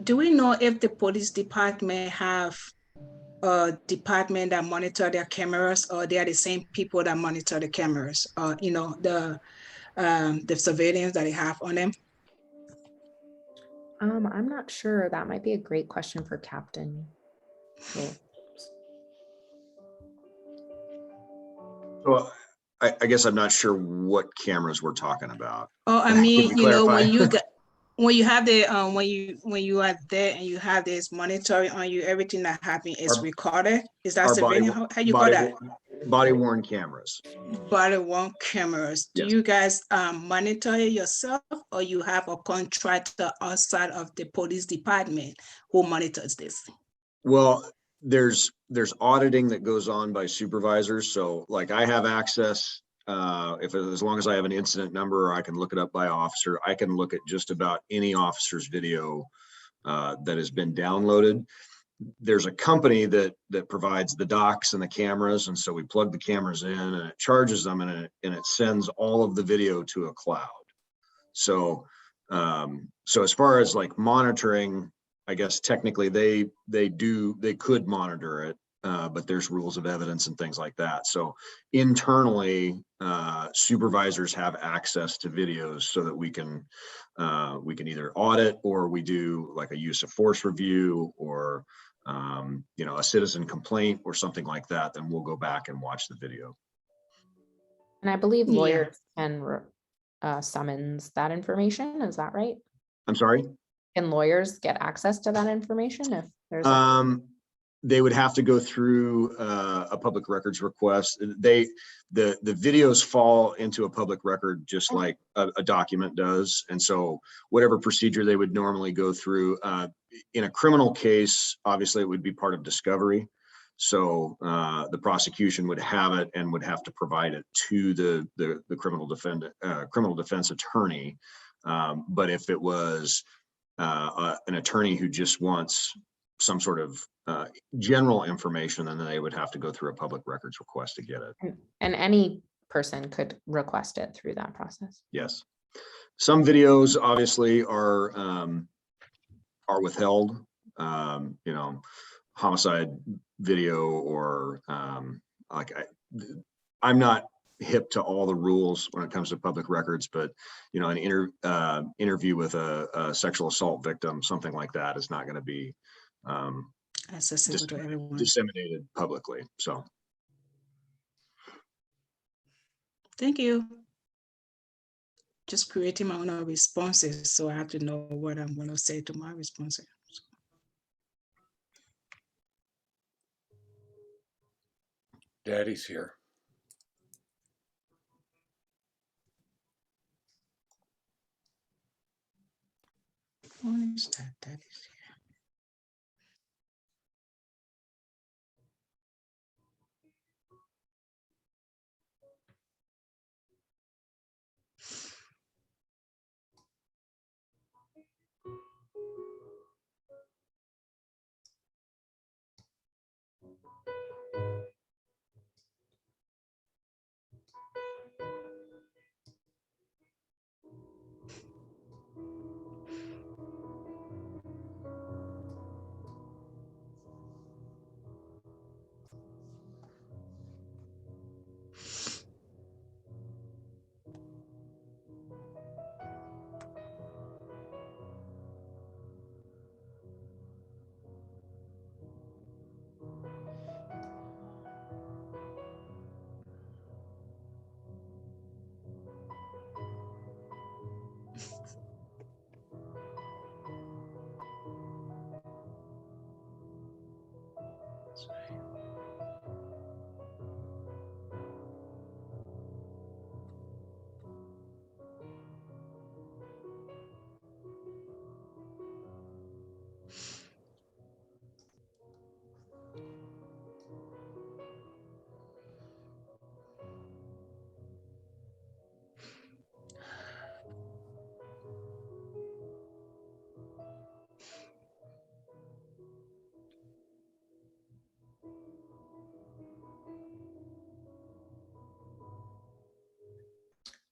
Do we know if the police department have a department that monitor their cameras, or they are the same people that monitor the cameras, or the surveillance that they have on them?
I'm not sure. That might be a great question for Captain.
So I guess I'm not sure what cameras we're talking about.
Oh, I mean, when you have the when you are there and you have this monitoring on you, everything that happens is recorded. Is that surveillance? How you call that?
Body worn cameras.
Body worn cameras. Do you guys monitor it yourself, or you have a contractor outside of the police department who monitors this?
Well, there's auditing that goes on by supervisors. So like I have access, as long as I have an incident number, or I can look it up by officer, I can look at just about any officer's video that has been downloaded. There's a company that provides the docks and the cameras. And so we plug the cameras in and it charges them, and it sends all of the video to a cloud. So, so as far as like monitoring, I guess technically they could monitor it, but there's rules of evidence and things like that. So internally, supervisors have access to videos so that we can either audit, or we do like a use of force review, or a citizen complaint or something like that. Then we'll go back and watch the video.
And I believe lawyers can summons that information. Is that right?
I'm sorry?
Can lawyers get access to that information if there's
they would have to go through a public records request. The videos fall into a public record just like a document does. And so whatever procedure they would normally go through, in a criminal case, obviously it would be part of discovery. So the prosecution would have it and would have to provide it to the criminal defense attorney. But if it was an attorney who just wants some sort of general information, then they would have to go through a public records request to get it.
And any person could request it through that process.
Yes. Some videos obviously are withheld, you know, homicide video or I'm not hip to all the rules when it comes to public records, but you know, an interview with a sexual assault victim, something like that is not going to be
accessible to everyone,
disseminated publicly. So
thank you. Just creating my own responses, so I have to know what I'm going to say to my responses.
Daddy's here.
What is that? That is here.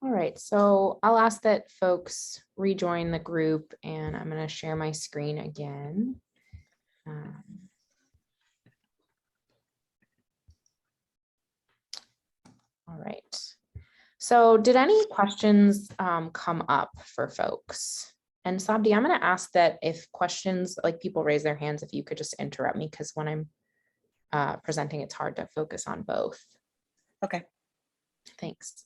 All right, so I'll ask that folks rejoin the group, and I'm going to share my screen again. All right. So did any questions come up for folks? And Sabdi, I'm going to ask that if questions, like people raise their hands, if you could just interrupt me, because when I'm presenting, it's hard to focus on both.
Okay.
Thanks.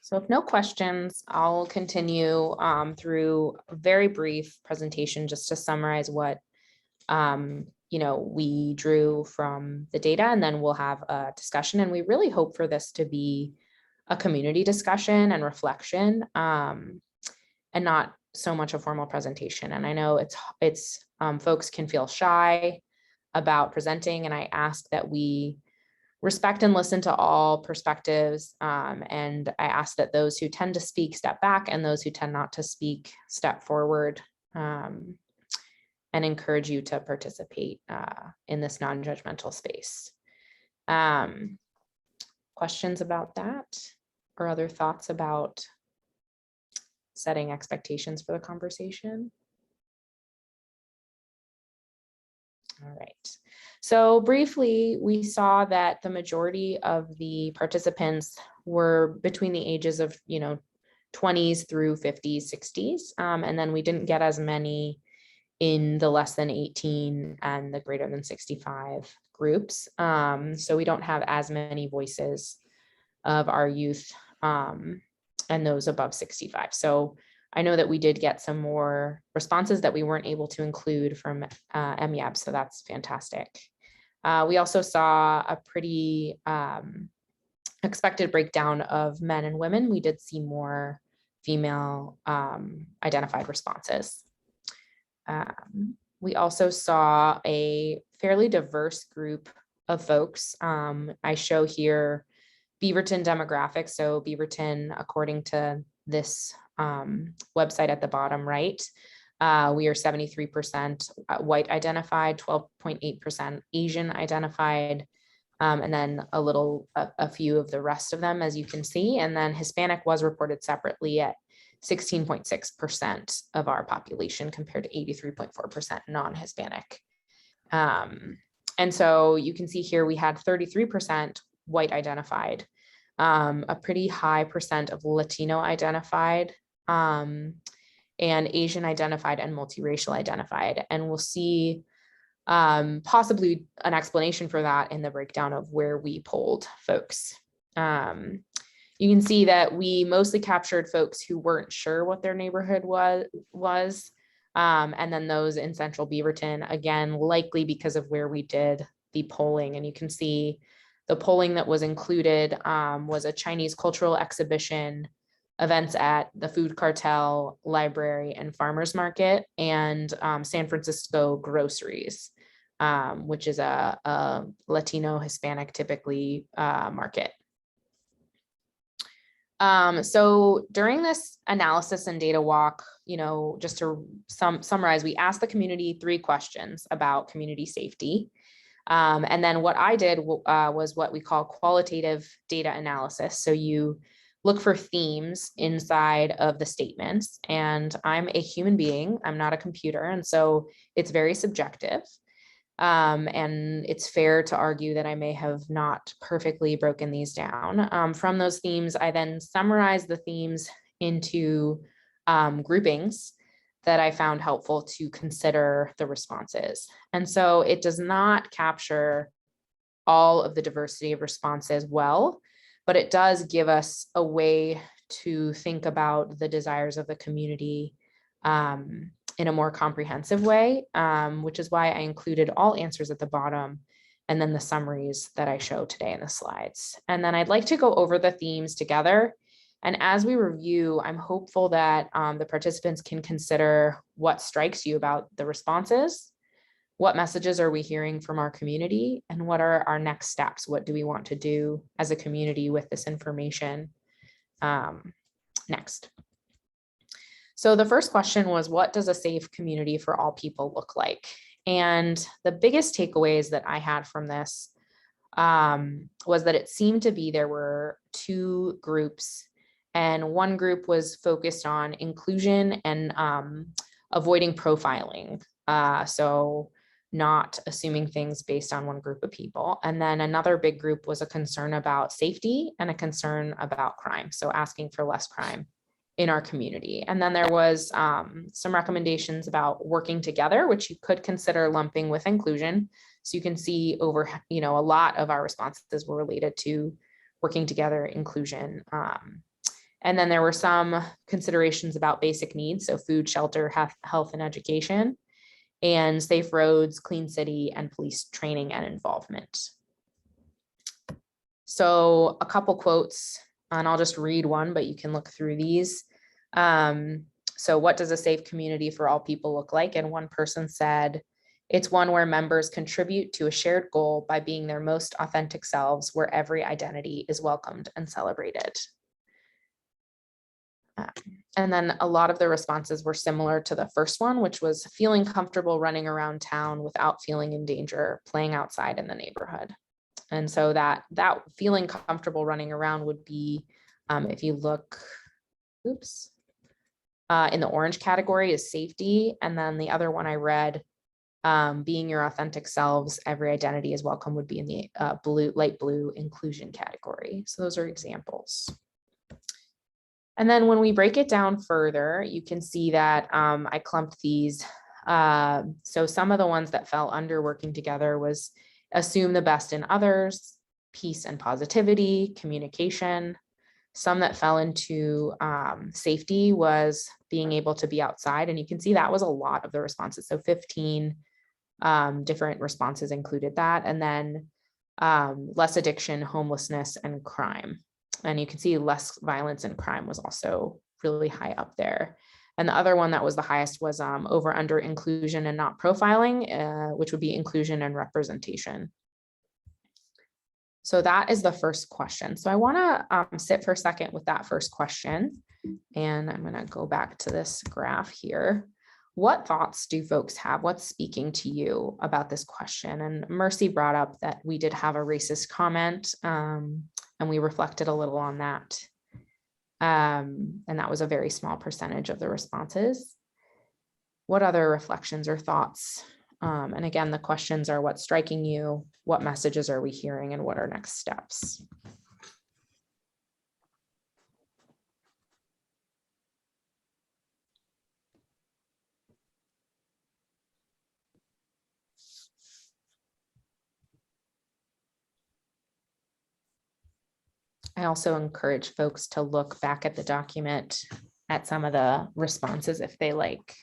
So if no questions, I'll continue through a very brief presentation just to summarize what you know, we drew from the data, and then we'll have a discussion. And we really hope for this to be a community discussion and reflection, and not so much a formal presentation. And I know it's folks can feel shy about presenting, and I ask that we respect and listen to all perspectives. And I ask that those who tend to speak step back, and those who tend not to speak step forward, and encourage you to participate in this non-judgmental space. Questions about that, or other thoughts about setting expectations for the conversation? All right. So briefly, we saw that the majority of the participants were between the ages of, you know, 20s through 50s, 60s. And then we didn't get as many in the less than 18 and the greater than 65 groups. So we don't have as many voices of our youth and those above 65. So I know that we did get some more responses that we weren't able to include from MEAB, so that's fantastic. We also saw a pretty expected breakdown of men and women. We did see more female identified responses. We also saw a fairly diverse group of folks. I show here Beaverton demographics. So Beaverton, according to this website at the bottom right, we are 73% white identified, 12.8% Asian identified, and then a few of the rest of them, as you can see. And then Hispanic was reported separately at 16.6% of our population compared to 83.4% non-Hispanic. And so you can see here we had 33% white identified, a pretty high percent of Latino identified, and Asian identified and multiracial identified. And we'll see possibly an explanation for that in the breakdown of where we polled folks. You can see that we mostly captured folks who weren't sure what their neighborhood was. And then those in Central Beaverton, again, likely because of where we did the polling. And you can see the polling that was included was a Chinese cultural exhibition, events at the Food Cartel, Library, and Farmers Market, and San Francisco Groceries, which is a Latino Hispanic typically market. So during this analysis and data walk, just to summarize, we asked the community 3 questions about community safety. And then what I did was what we call qualitative data analysis. So you look for themes inside of the statements, and I'm a human being, I'm not a computer. And so it's very subjective. And it's fair to argue that I may have not perfectly broken these down. From those themes, I then summarized the themes into groupings that I found helpful to consider the responses. And so it does not capture all of the diversity of responses well, but it does give us a way to think about the desires of the community in a more comprehensive way, which is why I included all answers at the bottom and then the summaries that I show today in the slides. And then I'd like to go over the themes together. And as we review, I'm hopeful that the participants can consider what strikes you about the responses, what messages are we hearing from our community, and what are our next steps? What do we want to do as a community with this information next? So the first question was, what does a safe community for all people look like? And the biggest takeaways that I had from this was that it seemed to be there were 2 groups, and one group was focused on inclusion and avoiding profiling. So not assuming things based on one group of people. And then another big group was a concern about safety and a concern about crime. So asking for less crime in our community. And then there was some recommendations about working together, which you could consider lumping with inclusion. So you can see over, a lot of our responses were related to working together, inclusion. And then there were some considerations about basic needs. So food, shelter, health, and education, and safe roads, clean city, and police training and involvement. So a couple quotes, and I'll just read one, but you can look through these. So what does a safe community for all people look like? And one person said, it's one where members contribute to a shared goal by being their most authentic selves, where every identity is welcomed and celebrated. And then a lot of the responses were similar to the first one, which was feeling comfortable running around town without feeling in danger, playing outside in the neighborhood. And so that feeling comfortable running around would be, if you look, in the orange category is safety. And then the other one I read, being your authentic selves, every identity is welcome, would be in the light blue inclusion category. So those are examples. And then when we break it down further, you can see that I clumped these. So some of the ones that fell under working together was assume the best in others, peace and positivity, communication, Some that fell into safety was being able to be outside. And you can see that was a lot of the responses. So 15 different responses included that. And then less addiction, homelessness, and crime. And you can see less violence and crime was also really high up there. And the other one that was the highest was over under inclusion and not profiling, which would be inclusion and representation. So that is the first question. So I want to sit for a second with that first question. And I'm going to go back to this graph here. What thoughts do folks have? What's speaking to you about this question? And Mercy brought up that we did have a racist comment, and we reflected a little on that. And that was a very small percentage of the responses. What other reflections or thoughts? And again, the questions are what's striking you, what messages are we hearing, and what are next steps? I also encourage folks to look back at the document at some of the responses if they like.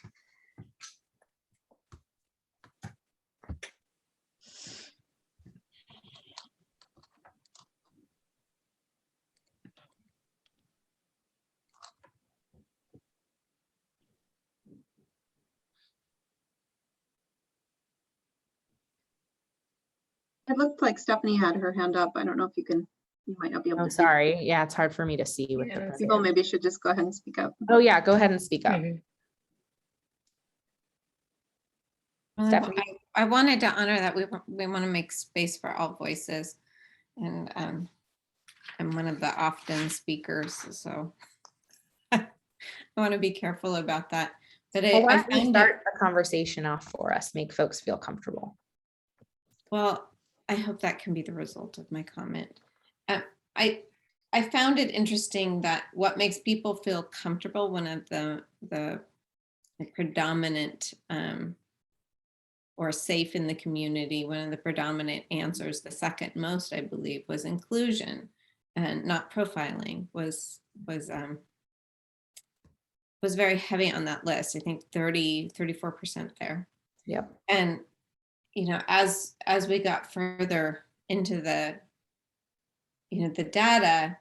It looked like Stephanie had her hand up. I don't know if you can, you might not be able to.
Oh, sorry. Yeah, it's hard for me to see with the
People
president.
maybe should just go ahead and speak up.
Oh yeah, go ahead and speak up.
Stephanie? I wanted to honor that we want to make space for all voices. And I'm one of the often speakers, so I want to be careful about that. But
Well, why don't you start a conversation off for us, make folks feel comfortable.
Well, I hope that can be the result of my comment. I found it interesting that what makes people feel comfortable, one of the predominant or safe in the community, one of the predominant answers, the second most, I believe, was inclusion and not profiling was very heavy on that list. I think 34% there.
Yep.
And you know, as we got further into the the data,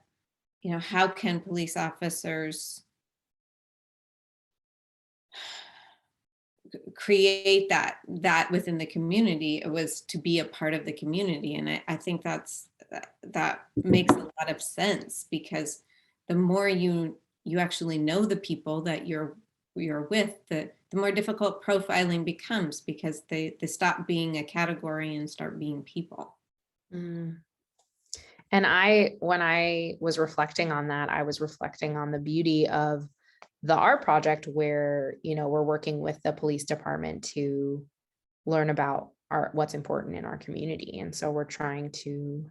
how can police officers create that within the community? It was to be a part of the community. And I think that makes a lot of sense, because the more you actually know the people that you're with, the more difficult profiling becomes, because they stop being a category and start being people.
Mm. And when I was reflecting on that, I was reflecting on the beauty of the art project where, we're working with the police department to learn about what's important in our community. And so we're trying to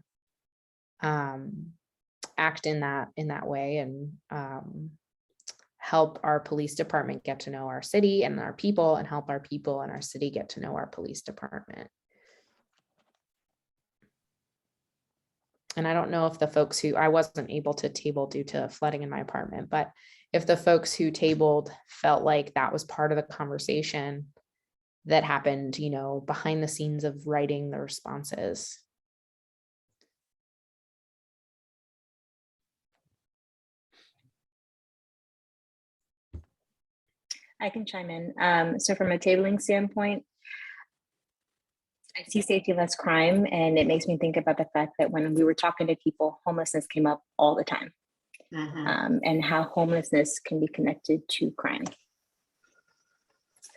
act in that way and help our police department get to know our city and our people, and help our people and our city get to know our police department. And I don't know if the folks I wasn't able to table due to flooding in my apartment, but if the folks who tabled felt like that was part of the conversation that happened, behind the scenes of writing the responses.
I can chime in. So from a tabling standpoint, I see safety less crime, and it makes me think about the fact that when we were talking to people, homelessness came up all the time, and how homelessness can be connected to crime.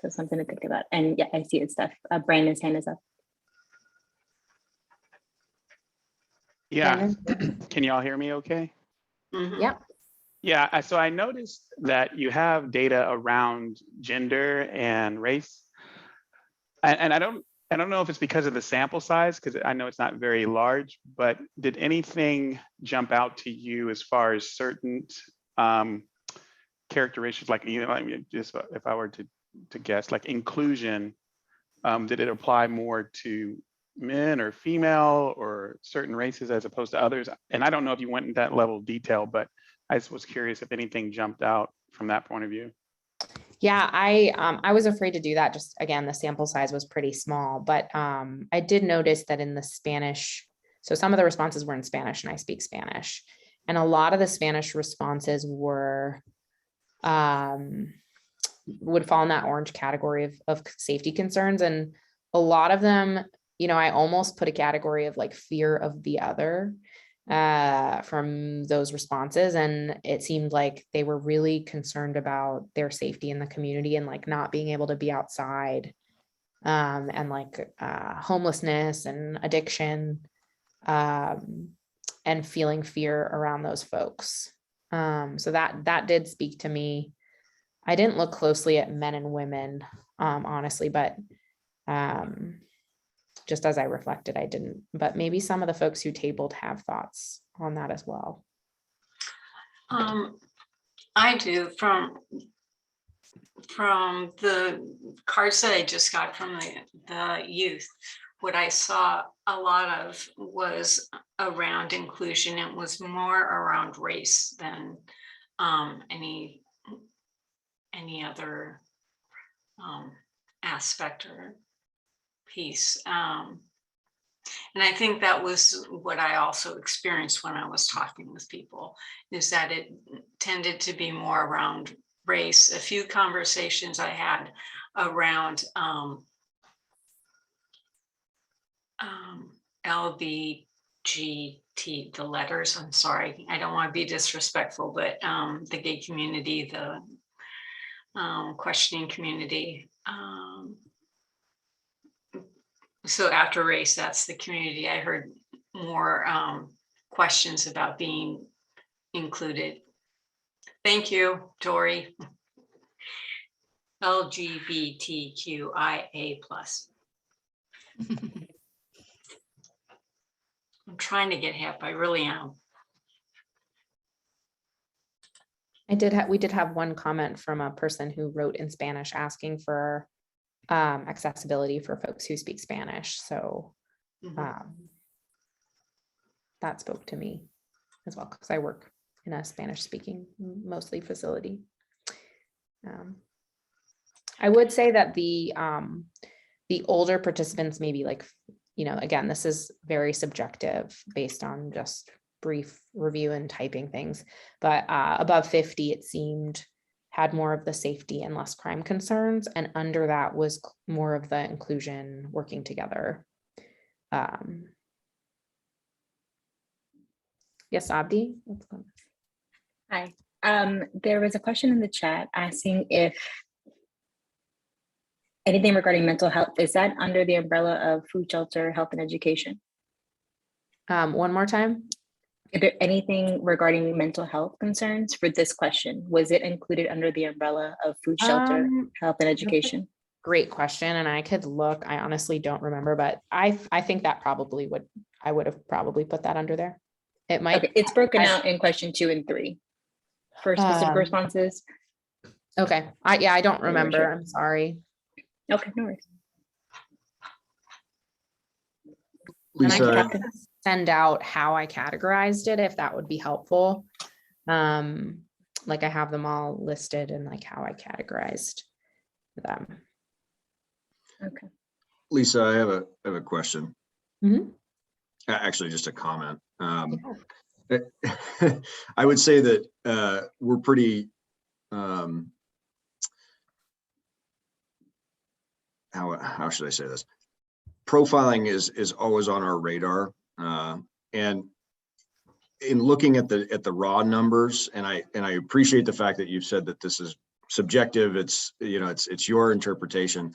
So something to think about. And yeah, I see it, Steph. Brandon's hand is up.
Yeah, can y'all hear me okay?
Yep.
Yeah, so I noticed that you have data around gender and race. And I don't know if it's because of the sample size, because I know it's not very large, but did anything jump out to you as far as certain characteristics, like, just if I were to guess, like inclusion, did it apply more to men or female or certain races as opposed to others? And I don't know if you went in that level of detail, but I just was curious if anything jumped out from that point of view.
Yeah, I was afraid to do that. Just again, the sample size was pretty small, but I did notice that in the Spanish, so some of the responses were in Spanish, and I speak Spanish, and a lot of the Spanish responses were would fall in that orange category of safety concerns, and a lot of them, you know, I almost put a category of like fear of the other from those responses. And it seemed like they were really concerned about their safety in the community and like not being able to be outside, and like homelessness and addiction, and feeling fear around those folks. So that did speak to me. I didn't look closely at men and women, honestly, but just as I reflected, I didn't, but maybe some of the folks who tabled have thoughts on that as well.
I do, from the cards that I just got from the youth. What I saw a lot of was around inclusion. It was more around race than any other aspect or piece. And I think that was what I also experienced when I was talking with people, is that it tended to be more around race. A few conversations I had around LBGT, the letters, I'm sorry, I don't want to be disrespectful, but the gay community, the questioning community. So after race, that's the community. I heard more questions about being included. Thank you, Dori. LGBTQIA+. I'm trying to get hip, I really am.
We did have one comment from a person who wrote in Spanish asking for accessibility for folks who speak Spanish. So that spoke to me as well, because I work in a Spanish speaking mostly facility. I would say that the older participants, maybe like, you know, again, this is very subjective based on just brief review and typing things, but above 50, it seemed had more of the safety and less crime concerns, and under that was more of the inclusion, working together. Yes, Abdi.
Hi. There was a question in the chat asking if anything regarding mental health, is that under the umbrella of food, shelter, health, and education?
One more time.
Is there anything regarding mental health concerns for this question? Was it included under the umbrella of food, shelter, health, and education?
Great question. And I could look, I honestly don't remember, but I think that probably I would have probably put that under there. It might.
Okay, it's broken out in question 2 and 3 for specific responses.
Okay. I don't remember.
Sure.
I'm sorry.
Okay, no worries.
Lisa,
And I can send out how I categorized it if that would be helpful. Like I have them all listed and like how I categorized them.
Okay.
Lisa, I have a question.
Mm-hmm.
Actually, just a comment. I would say that we're pretty how should I say this? Profiling is always on our radar, and in looking at the raw numbers, and I appreciate the fact that you've said that this is subjective. It's, you know, it's your interpretation,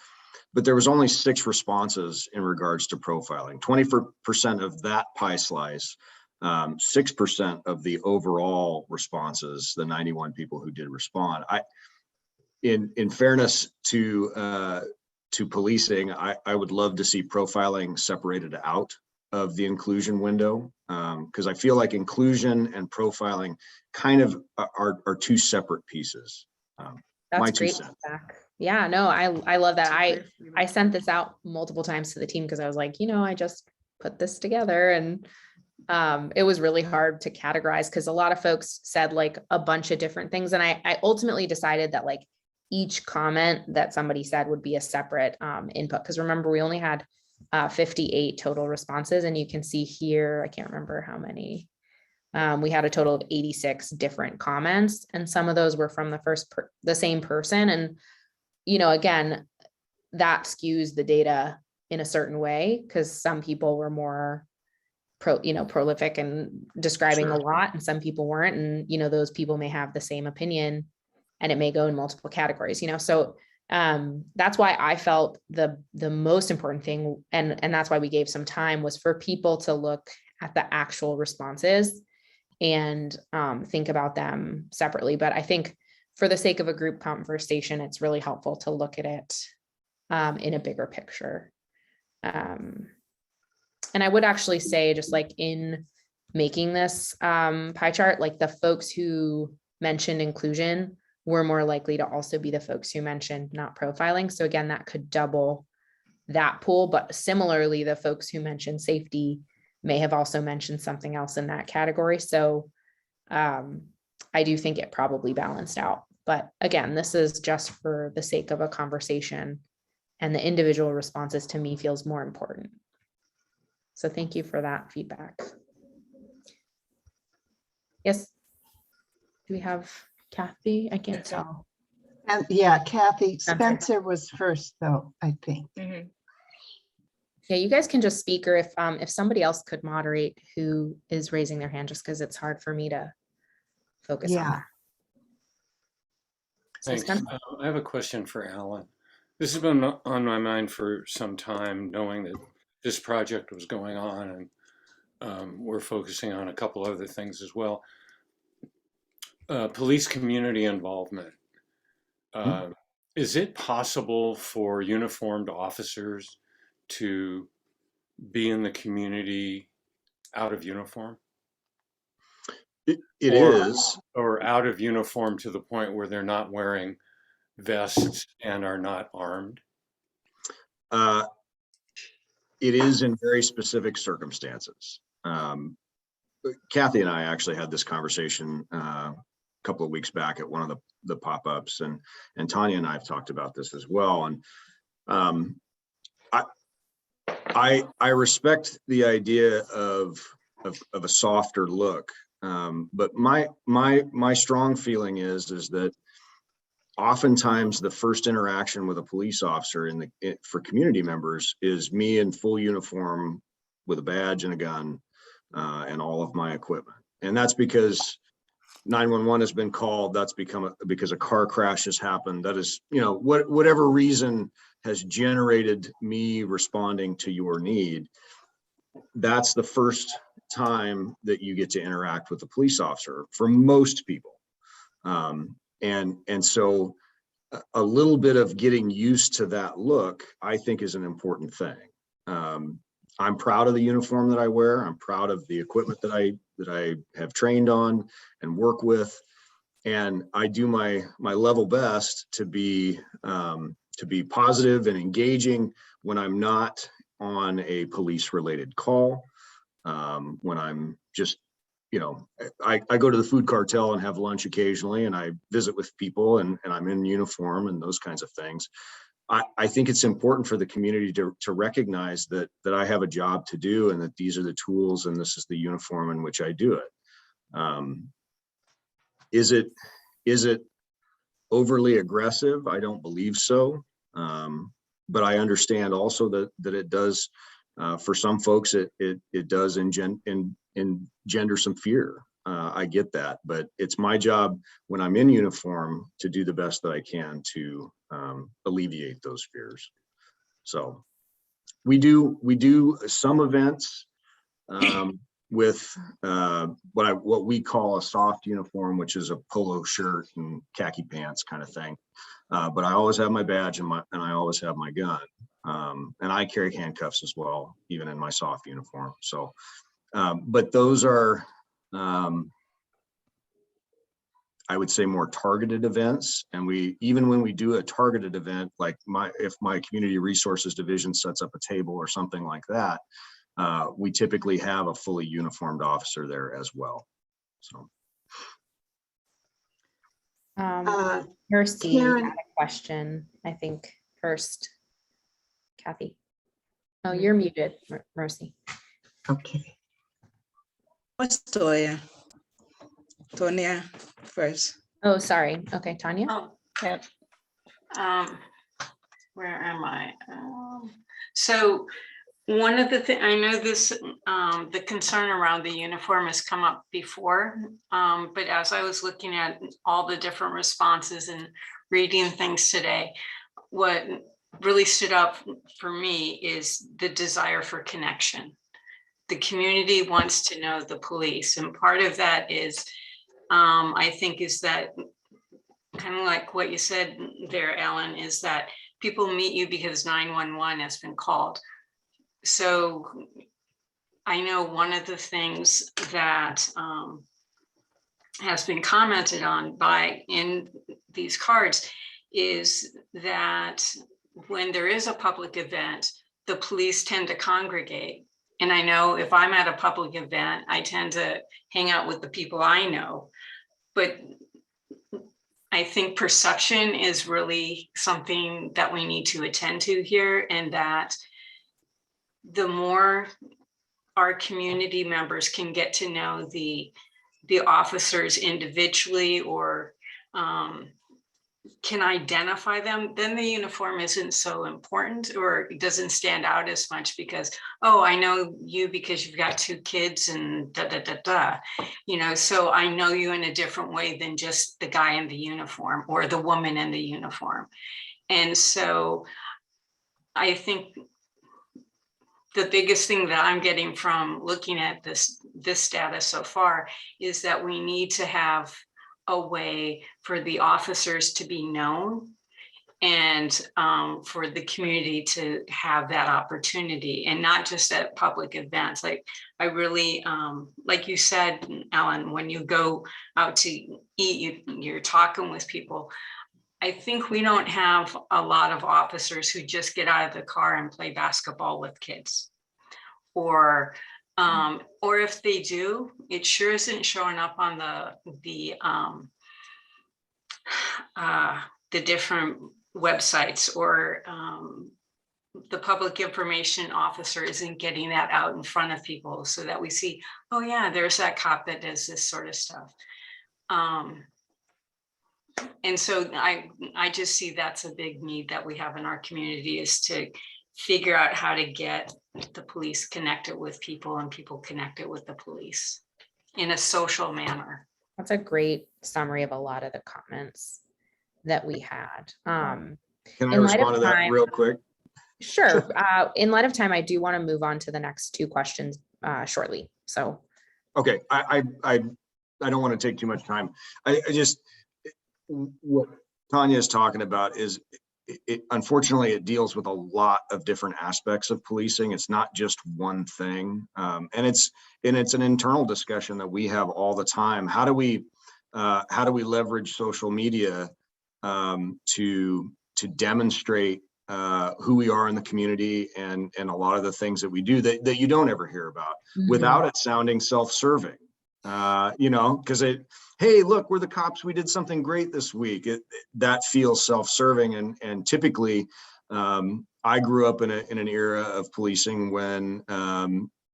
but there was only 6 responses in regards to profiling. 20% of that pie slice, 6% of the overall responses, the 91 people who did respond. In fairness to policing, I would love to see profiling separated out of the inclusion window, because I feel like inclusion and profiling kind of are 2 separate pieces.
That's great feedback. Yeah, no, I love that. I sent this out multiple times to the team because I was like, you know, I just put this together, and it was really hard to categorize because a lot of folks said like a bunch of different things. And I ultimately decided that like each comment that somebody said would be a separate input. Because remember, we only had 58 total responses. And you can see here, I can't remember how many. We had a total of 86 different comments. And some of those were from the same person. And, you know, again, that skews the data in a certain way because some people were more prolific and describing a lot, and some people weren't. And, you know, those people may have the same opinion and it may go in multiple categories, you know? So that's why I felt the most important thing, and that's why we gave some time, was for people to look at the actual responses and think about them separately. But I think for the sake of a group conversation, it's really helpful to look at it in a bigger picture. And I would actually say, just like in making this pie chart, like the folks who mentioned inclusion were more likely to also be the folks who mentioned not profiling. So again, that could double that pool. But similarly, the folks who mentioned safety may have also mentioned something else in that category. So I do think it probably balanced out. But again, this is just for the sake of a conversation, and the individual responses to me feels more important. So thank you for that feedback. Yes. Do we have Kathy? I can't tell.
And yeah, Kathy, Spencer was first though, I think.
Mm-hmm. Yeah, you guys can just speak, or if somebody else could moderate who is raising their hand, just because it's hard for me to focus on that.
Thanks. I have a question for Alan. This has been on my mind for some time, knowing that this project was going on, and we're focusing on a couple other things as well. Police community involvement. Is it possible for uniformed officers to be in the community out of uniform?
It is.
Or out of uniform to the point where they're not wearing vests and are not armed?
It is in very specific circumstances. Kathy and I actually had this conversation a couple of weeks back at one of the pop-ups, and Tanya and I have talked about this as well. And I respect the idea of a softer look, but my strong feeling is that oftentimes the first interaction with a police officer for community members is me in full uniform with a badge and a gun and all of my equipment. And that's because 911 has been called. That's because a car crash has happened. That is, you know, whatever reason has generated me responding to your need. That's the first time that you get to interact with a police officer for most people. And so a little bit of getting used to that look, I think, is an important thing. I'm proud of the uniform that I wear. I'm proud of the equipment that I have trained on and work with. And I do my level best to be positive and engaging when I'm not on a police related call. When I'm just, you know, I go to the food cartel and have lunch occasionally, and I visit with people, and I'm in uniform and those kinds of things. I think it's important for the community to recognize that I have a job to do, and that these are the tools and this is the uniform in which I do it. Is it overly aggressive? I don't believe so. But I understand also that it does, for some folks, it does engender some fear. I get that, but it's my job when I'm in uniform to do the best that I can to alleviate those fears. So we do some events with what we call a soft uniform, which is a polo shirt and khaki pants kind of thing. But I always have my badge and I always have my gun. And I carry handcuffs as well, even in my soft uniform. So, but those are, I would say, more targeted events. And even when we do a targeted event, like if my community resources division sets up a table or something like that, we typically have a fully uniformed officer there as well. So.
Mercy
Karen-
had a question, I think, first. Kathy. Oh, you're muted, Mercy.
Okay.
What's Toya? Tonya first.
Oh, sorry. Okay, Tanya.
Oh,
Yep.
Where am I? So one of the things, I know this, the concern around the uniform has come up before, but as I was looking at all the different responses and reading things today, what really stood up for me is the desire for connection. The community wants to know the police, and part of that is, I think, is that kind of like what you said there, Ellen, is that people meet you because 911 has been called. So I know one of the things that has been commented on in these cards is that when there is a public event, the police tend to congregate. And I know if I'm at a public event, I tend to hang out with the people I know. But I think perception is really something that we need to attend to here, and that the more our community members can get to know the officers individually, or can identify them, then the uniform isn't so important, or it doesn't stand out as much because, oh, I know you because you've got 2 kids and da da da da, you know, so I know you in a different way than just the guy in the uniform or the woman in the uniform. And so I think the biggest thing that I'm getting from looking at this data so far is that we need to have a way for the officers to be known, and for the community to have that opportunity, and not just at public events. Like I really, like you said, Ellen, when you go out to eat, you're talking with people. I think we don't have a lot of officers who just get out of the car and play basketball with kids, or if they do, it sure isn't showing up on the different websites, or the public information officer isn't getting that out in front of people so that we see, oh yeah, there's that cop that does this sort of stuff. And so I just see that's a big need that we have in our community, is to figure out how to get the police connected with people and people connected with the police in a social manner.
That's a great summary of a lot of the comments that we had.
Can I respond to that real quick?
Sure. In light of time, I do want to move on to the next 2 questions shortly. So.
Okay, I don't want to take too much time. I just, what Tanya is talking about is, unfortunately, it deals with a lot of different aspects of policing. It's not just one thing, and it's an internal discussion that we have all the time. How do we leverage social media to demonstrate who we are in the community, and a lot of the things that we do that you don't ever hear about, without it sounding self-serving, you know, because hey, look, we're the cops, we did something great this week. That feels self-serving, and typically I grew up in an era of policing when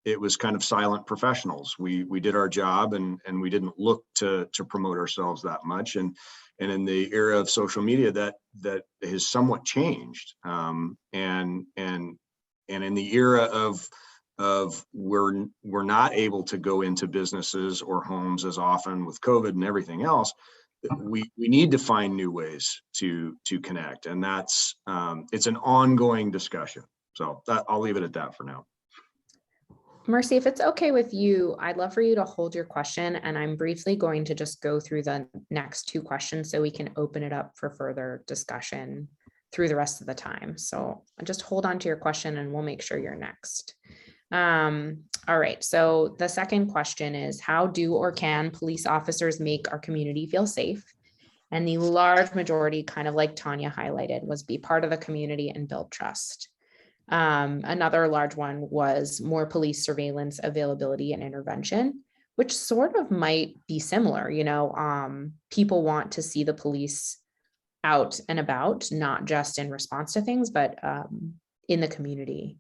it was kind of silent professionals. We did our job, and we didn't look to promote ourselves that much. And in the era of social media, that has somewhat changed. And in the era of we're not able to go into businesses or homes as often with COVID and everything else, we need to find new ways to connect. And that's it's an ongoing discussion. So I'll leave it at that for now.
Mercy, if it's okay with you, I'd love for you to hold your question, and I'm briefly going to just go through the next 2 questions so we can open it up for further discussion through the rest of the time. So just hold on to your question and we'll make sure you're next. All right, so the second question is, how do or can police officers make our community feel safe? And the large majority, kind of like Tanya highlighted, was be part of the community and build trust.
Another large one was more police surveillance, availability, and intervention, which sort of might be similar. People want to see the police out and about, not just in response to things, but in the community,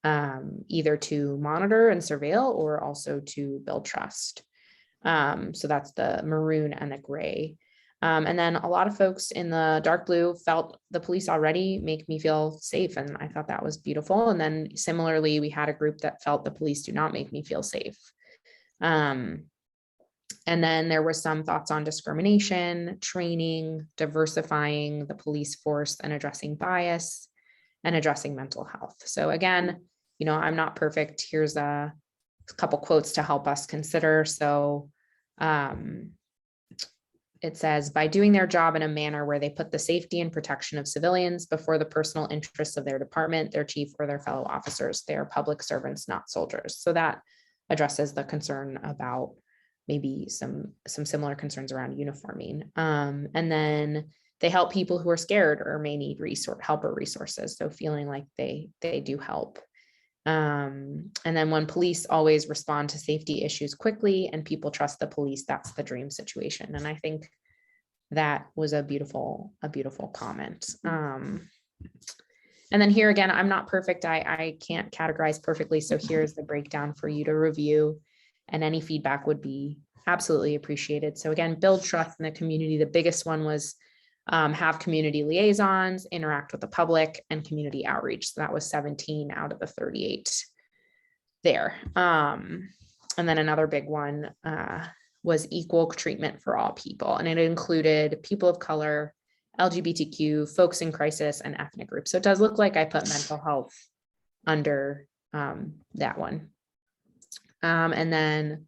either to monitor and surveil or also to build trust. So that's the maroon and the gray. And then a lot of folks in the dark blue felt the police already make me feel safe. And I thought that was beautiful. And then similarly, we had a group that felt the police do not make me feel safe. And then there were some thoughts on discrimination, training, diversifying the police force, and addressing bias and addressing mental health. So again, I'm not perfect. Here's a couple quotes to help us consider. So it says, by doing their job in a manner where they put the safety and protection of civilians before the personal interests of their department, their chief, or their fellow officers, they are public servants, not soldiers. So that addresses the concern about maybe some similar concerns around uniforming. And then they help people who are scared or may need help or resources. So feeling like they do help. And then when police always respond to safety issues quickly and people trust the police, that's the dream situation. And I think that was a beautiful comment. And then here again, I'm not perfect. I can't categorize perfectly. So here's the breakdown for you to review, and any feedback would be absolutely appreciated. So again, build trust in the community. The biggest one was have community liaisons, interact with the public, and community outreach. So that was 17 out of the 38 there. And then another big one was equal treatment for all people. And it included people of color, LGBTQ, folks in crisis, and ethnic groups. So it does look like I put mental health under that one. And then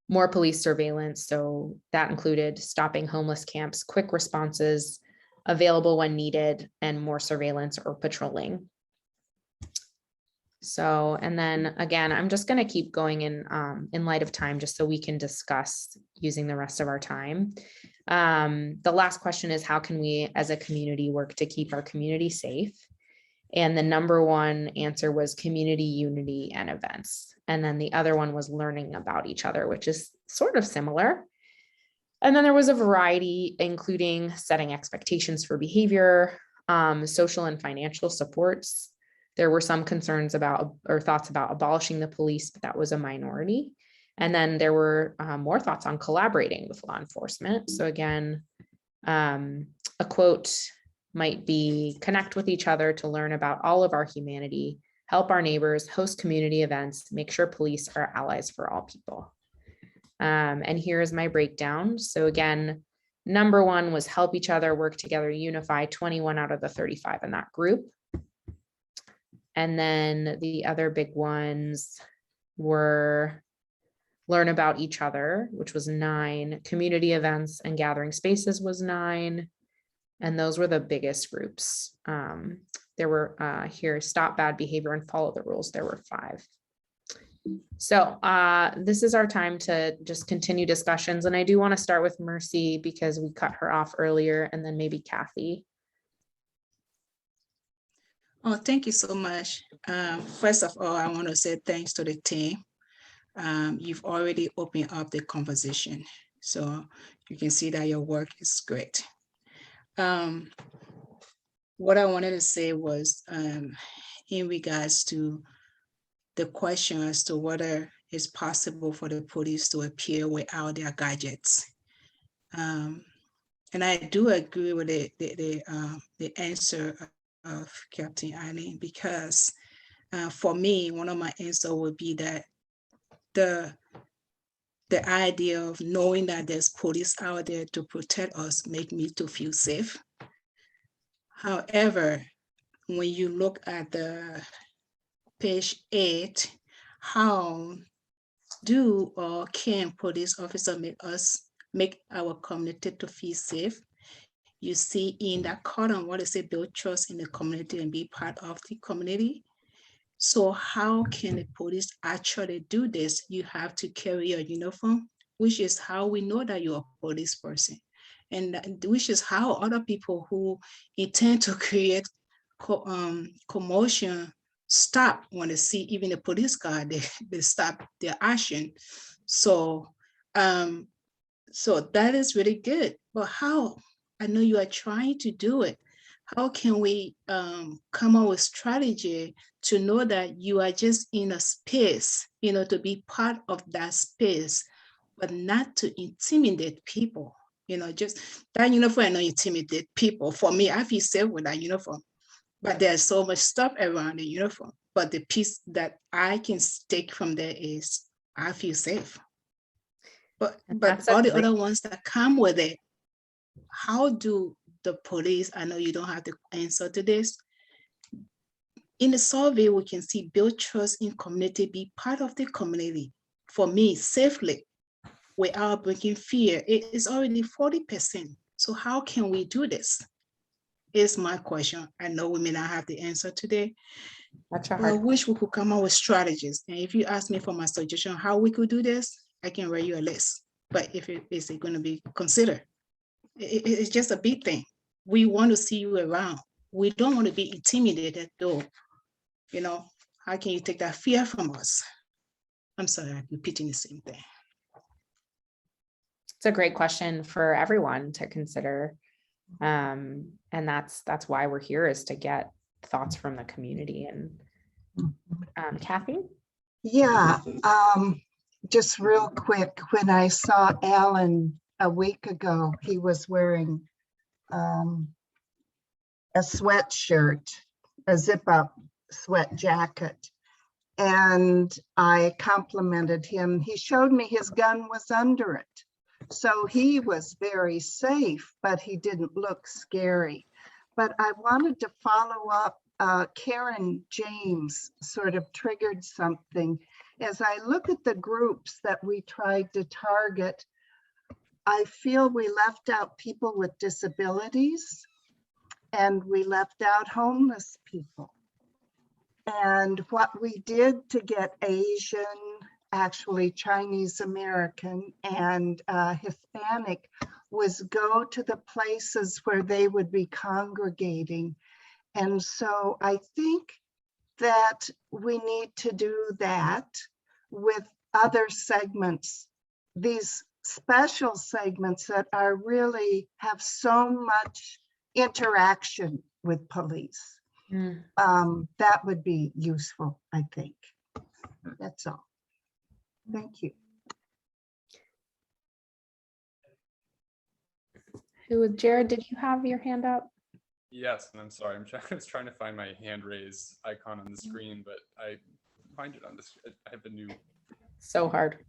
more police surveillance. So that included stopping homeless camps, quick responses available when needed, and more surveillance or patrolling. So, and then again, I'm just going to keep going in light of time, just so we can discuss using the rest of our time. The last question is, how can we as a community work to keep our community safe? And the number one answer was community unity and events. And then the other one was learning about each other, which is sort of similar. And then there was a variety, including setting expectations for behavior, social and financial supports. There were some concerns about or thoughts about abolishing the police, but that was a minority. And then there were more thoughts on collaborating with law enforcement. So again, a quote might be, connect with each other to learn about all of our humanity, help our neighbors, host community events, make sure police are allies for all people. And here is my breakdown. So again, number one was help each other, work together, unify, 21 out of the 35 in that group. And then the other big ones were learn about each other, which was 9, community events and gathering spaces was 9. And those were the biggest groups. There were here, stop bad behavior and follow the rules. There were 5. So this is our time to just continue discussions. And I do want to start with Mercy because we cut her off earlier, and then maybe Kathy.
Oh, thank you so much. First of all, I want to say thanks to the team. You've already opened up the conversation, so you can see that your work is great. What I wanted to say was in regards to the question as to whether it's possible for the police to appear without their gadgets. And I do agree with the answer of Captain Eileen, because for me, one of my answers would be that the idea of knowing that there's police out there to protect us make me to feel safe. However, when you look at the page 8, how do or can police officers make our community to feel safe? You see in that column what is it, build trust in the community and be part of the community. So how can the police actually do this? You have to carry your uniform, which is how we know that you're a police person. And which is how other people who intend to create commotion stop when they see even a police car, they stop their action. So, so that is really good. But how? I know you are trying to do it. How can we come up with strategy to know that you are just in a space, to be part of that space, but not to intimidate people? Just that uniform, I know intimidate people. For me, I feel safe with that uniform, but there's so much stuff around the uniform. But the piece that I can take from there is I feel safe. But all the other ones that come with it, how do the police, I know you don't have the answer to this. In the survey, we can see build trust in community, be part of the community. For me, safely, without bringing fear, it is already 40%. So how can we do this? Is my question. I know we may not have the answer today. I wish we could come up with strategies. And if you ask me for my suggestion, how we could do this, I can write you a list. But if it is going to be considered, it's just a big thing. We want to see you around. We don't want to be intimidated though. How can you take that fear from us? I'm sorry, I'm repeating the same thing.
It's a great question for everyone to consider. And that's why we're here, is to get thoughts from the community. And Kathy?
Yeah, just real quick, when I saw Alan a week ago, he was wearing a sweatshirt, a zip-up sweat jacket, and I complimented him. He showed me his gun was under it. So he was very safe, but he didn't look scary. But I wanted to follow up. Karen James sort of triggered something. As I look at the groups that we tried to target, I feel we left out people with disabilities, and we left out homeless people. And what we did to get Asian, actually Chinese American, and Hispanic was go to the places where they would be congregating. And so I think that we need to do that with other segments, these special segments that are really have so much interaction with police. That would be useful, I think. That's all. Thank you.
Jared, did you have your hand up?
Yes, and I'm sorry, I was trying to find my hand raise icon on the screen, but I find it on this. I have the new.
So hard.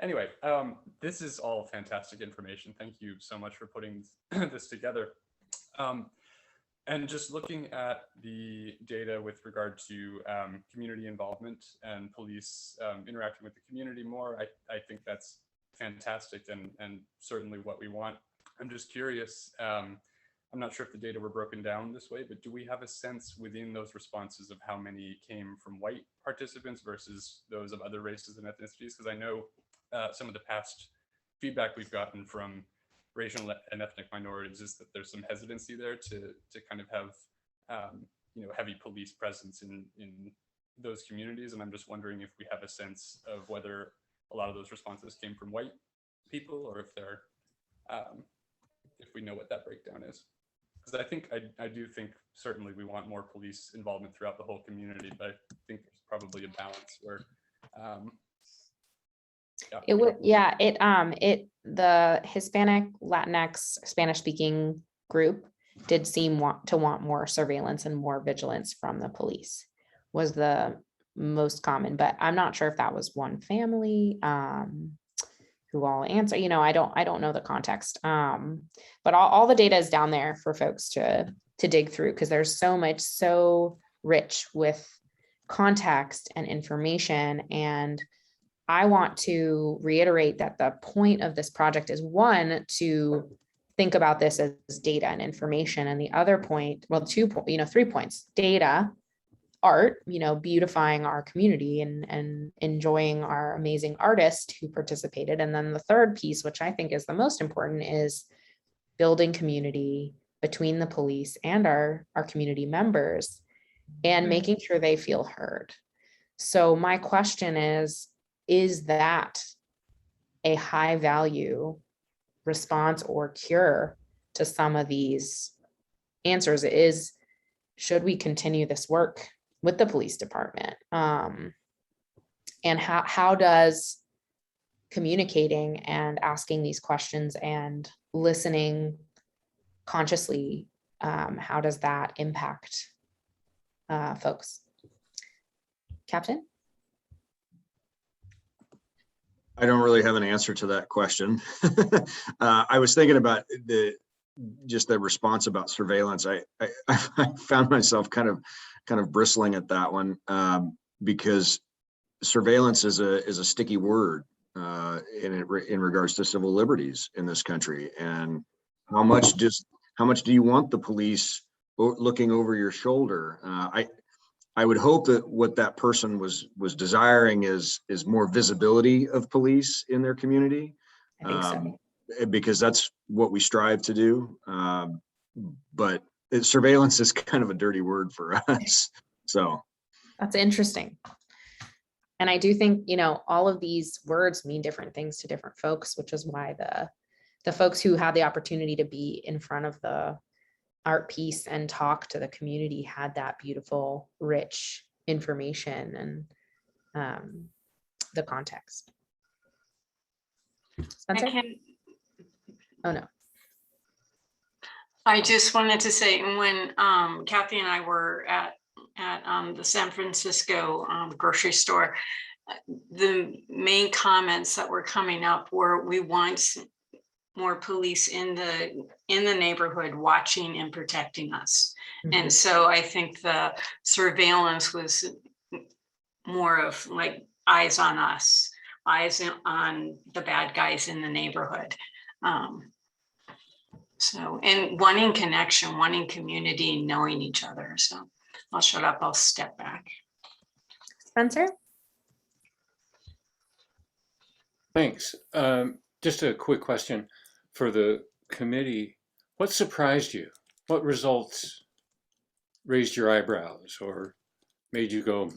Anyway, this is all fantastic information. Thank you so much for putting this together. And just looking at the data with regard to community involvement and police interacting with the community more, I think that's fantastic and certainly what we want. I'm just curious, I'm not sure if the data were broken down this way, but do we have a sense within those responses of how many came from white participants versus those of other races and ethnicities? Because I know some of the past feedback we've gotten from racial and ethnic minorities is that there's some hesitancy there to kind of have heavy police presence in those communities. And I'm just wondering if we have a sense of whether a lot of those responses came from white people, or if they're if we know what that breakdown is. Because I do think certainly we want more police involvement throughout the whole community, but I think there's probably a balance where
the Hispanic, Latinx, Spanish speaking group did seem to want more surveillance and more vigilance from the police was the most common, but I'm not sure if that was one family who all answer, I don't know the context. But all the data is down there for folks to dig through, because there's so much, so rich with context and information. And I want to reiterate that the point of this project is, one, to think about this as data and information. And the other point, well, 3 points: data, art, beautifying our community and enjoying our amazing artists who participated. And then the third piece, which I think is the most important, is building community between the police and our community members. and making sure they feel heard. So my question is that a high value response or cure to some of these answers? Should we continue this work with the police department? And how does communicating and asking these questions and listening consciously, how does that impact folks? Captain?
I don't really have an answer to that question. I was thinking about just the response about surveillance. I found myself kind of bristling at that one, because surveillance is a sticky word in regards to civil liberties in this country. And how much do you want the police looking over your shoulder? I would hope that what that person was desiring is more visibility of police in their community.
I think so.
Because that's what we strive to do. But surveillance is kind of a dirty word for us. So
that's interesting. And I do think, all of these words mean different things to different folks, which is why the folks who had the opportunity to be in front of the art piece and talk to the community had that beautiful, rich information and the context. Spencer? Oh, no.
I just wanted to say, when Kathy and I were at the San Francisco grocery store, the main comments that were coming up were, we want more police in the neighborhood watching and protecting us. Mm-hmm. And so I think the surveillance was more of like eyes on us, eyes on the bad guys in the neighborhood. So, and wanting connection, wanting community, knowing each other. So I'll shut up, I'll step back.
Spencer?
Thanks. Just a quick question for the committee. What surprised you? What results raised your eyebrows or made you go,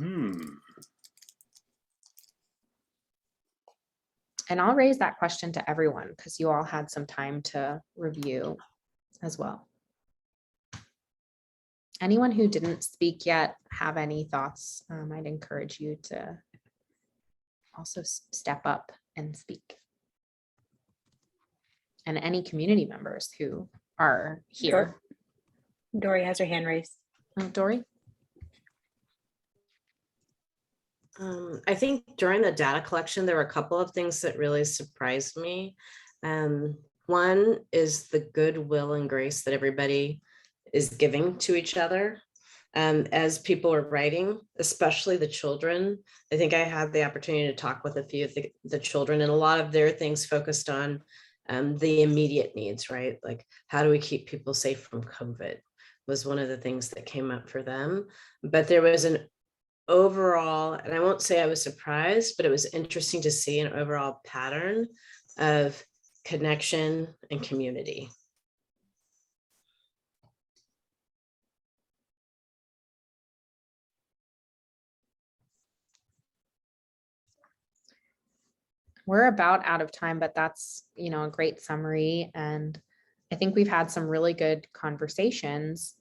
And I'll raise that question to everyone because you all had some time to review as well. Anyone who didn't speak yet have any thoughts? I'd encourage you to also step up and speak. And any community members who are here.
Dori has her hand raised.
Dori?
I think during the data collection, there were a couple of things that really surprised me. One is the goodwill and grace that everybody is giving to each other. As people are writing, especially the children, I think I had the opportunity to talk with a few of the children, and a lot of their things focused on the immediate needs, right? Like, how do we keep people safe from COVID was one of the things that came up for them. But there was an overall, and I won't say I was surprised, but it was interesting to see an overall pattern of connection and community.
We're about out of time, but that's, a great summary. And I think we've had some really good conversations.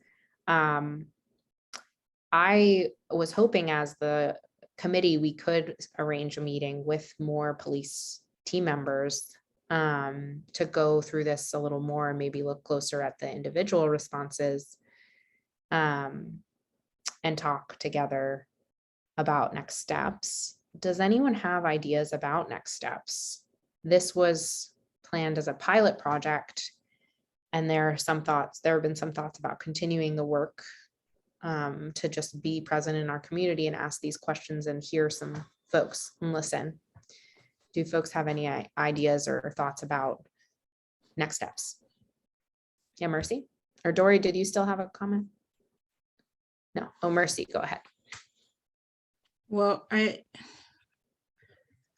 I was hoping as the committee, we could arrange a meeting with more police team members to go through this a little more and maybe look closer at the individual responses and talk together about next steps. Does anyone have ideas about next steps? This was planned as a pilot project, and there have been some thoughts about continuing the work to just be present in our community and ask these questions and hear some folks and listen. Do folks have any ideas or thoughts about next steps? Yeah, Mercy? Or Dori, did you still have a comment? No. Oh, Mercy, go ahead.
Well,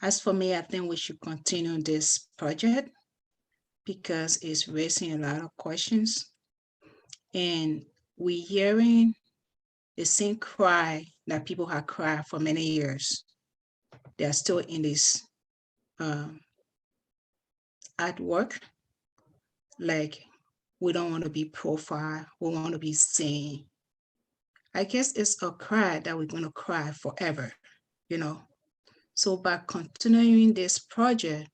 as for me, I think we should continue this project because it's raising a lot of questions, and we're hearing the same cry that people have cried for many years. They are still in this at work. Like, we don't want to be profiled, we want to be seen. I guess it's a cry that we're going to cry forever, you know. So by continuing this project,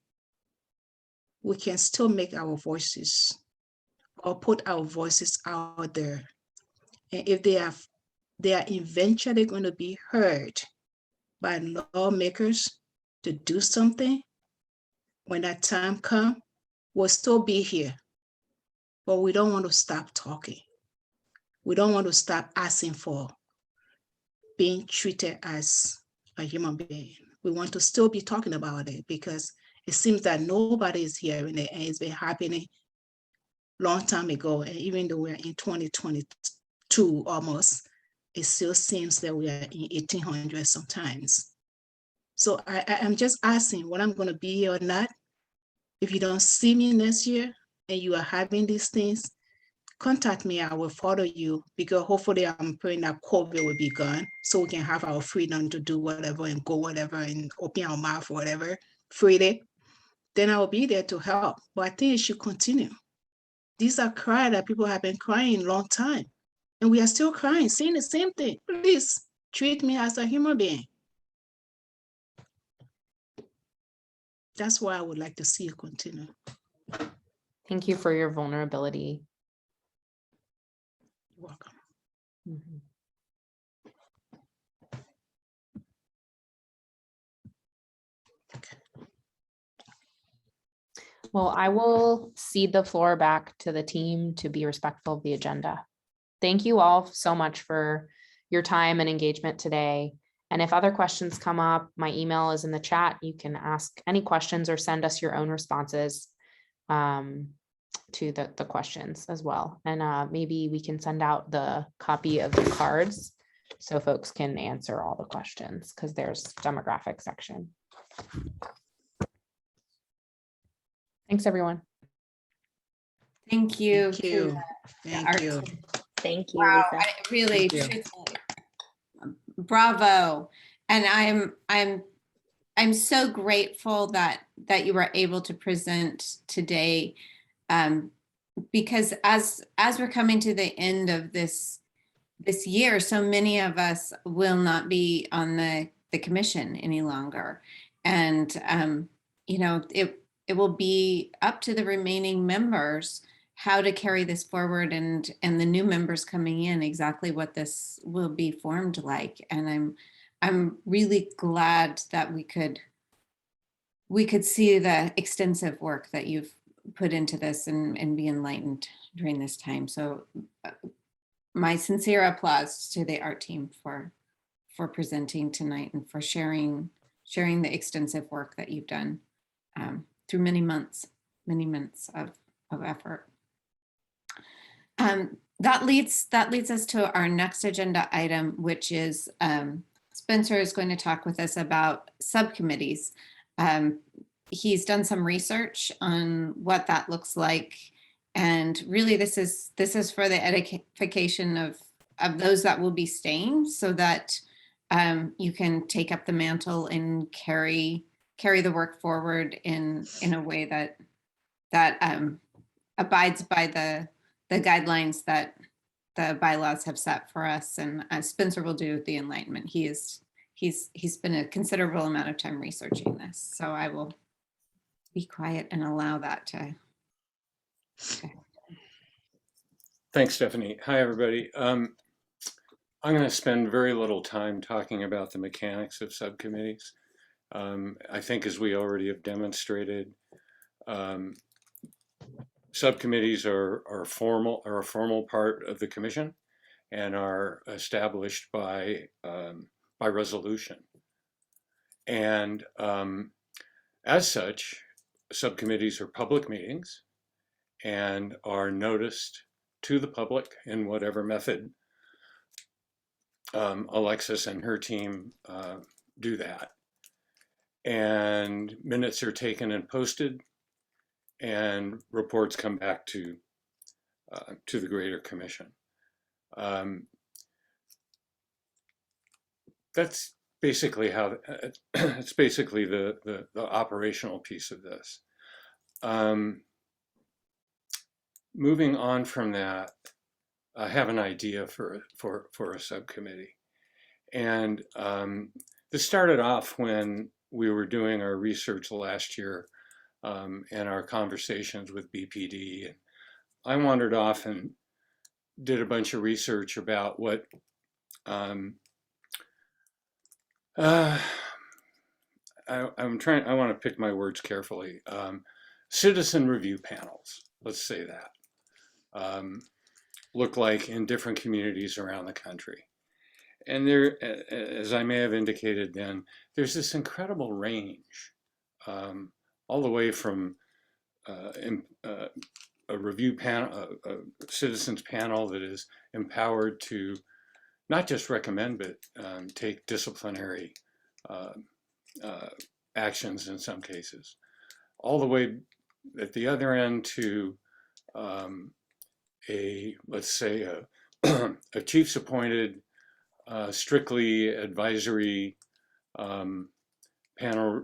we can still make our voices or put our voices out there. And if they are eventually going to be heard by lawmakers to do something, when that time comes, we'll still be here. But we don't want to stop talking. We don't want to stop asking for being treated as a human being. We want to still be talking about it because it seems that nobody is hearing it, and it's been happening long time ago. And even though we're in 2022 almost, it still seems that we are in 1800 sometimes. So I'm just asking when I'm going to be here or not. If you don't see me next year and you are having these things, contact me. I will follow you, because hopefully I'm praying that COVID will be gone so we can have our freedom to do whatever and go whatever and open our mouth or whatever freely. Then I will be there to help. But I think it should continue. These are cries that people have been crying a long time. And we are still crying, saying the same thing. Please treat me as a human being. That's why I would like to see you continue.
Thank you for your vulnerability.
You're welcome.
Mhm. Well, I will cede the floor back to the team to be respectful of the agenda. Thank you all so much for your time and engagement today. And if other questions come up, my email is in the chat. You can ask any questions or send us your own responses to the questions as well. And maybe we can send out the copy of the cards so folks can answer all the questions, because there's demographic section. Thanks, everyone.
Thank you.
Thank you. Thank you.
Thank you,
Wow,
Lisa.
really,
Thank you.
truthfully, bravo. And I'm so grateful that you were able to present today, because as we're coming to the end of this year, so many of us will not be on the commission any longer. And you know, it will be up to the remaining members how to carry this forward, and the new members coming in, exactly what this will be formed like. And I'm really glad that we could see the extensive work that you've put into this and be enlightened during this time. So my sincere applause to the art team for presenting tonight and for sharing the extensive work that you've done through many months of effort. That leads us to our next agenda item, which is Spencer is going to talk with us about subcommittees. He's done some research on what that looks like, and really this is for the edification of those that will be staying, so that you can take up the mantle and carry the work forward in a way that abides by the guidelines that the bylaws have set for us. And Spencer will do the enlightenment. He's spent a considerable amount of time researching this, so I will be quiet and allow that to.
Thanks, Stephanie. Hi, everybody. I'm going to spend very little time talking about the mechanics of subcommittees. I think, as we already have demonstrated, subcommittees are a formal part of the commission and are established by resolution. And as such, subcommittees are public meetings and are noticed to the public in whatever method Alexis and her team do that. And minutes are taken and posted, and reports come back to the Greater Commission. that's basically how it's basically the operational piece of this. Moving on from that, I have an idea for a subcommittee, and this started off when we were doing our research last year and our conversations with BPD. And I wandered off and did a bunch of research about what I want to pick my words carefully. Citizen review panels, let's say that, look like in different communities around the country. And there, as I may have indicated then, there's this incredible range, all the way from a review panel, a citizens panel that is empowered to not just recommend, but take disciplinary actions in some cases, all the way at the other end to let's say a chief's appointed strictly advisory panel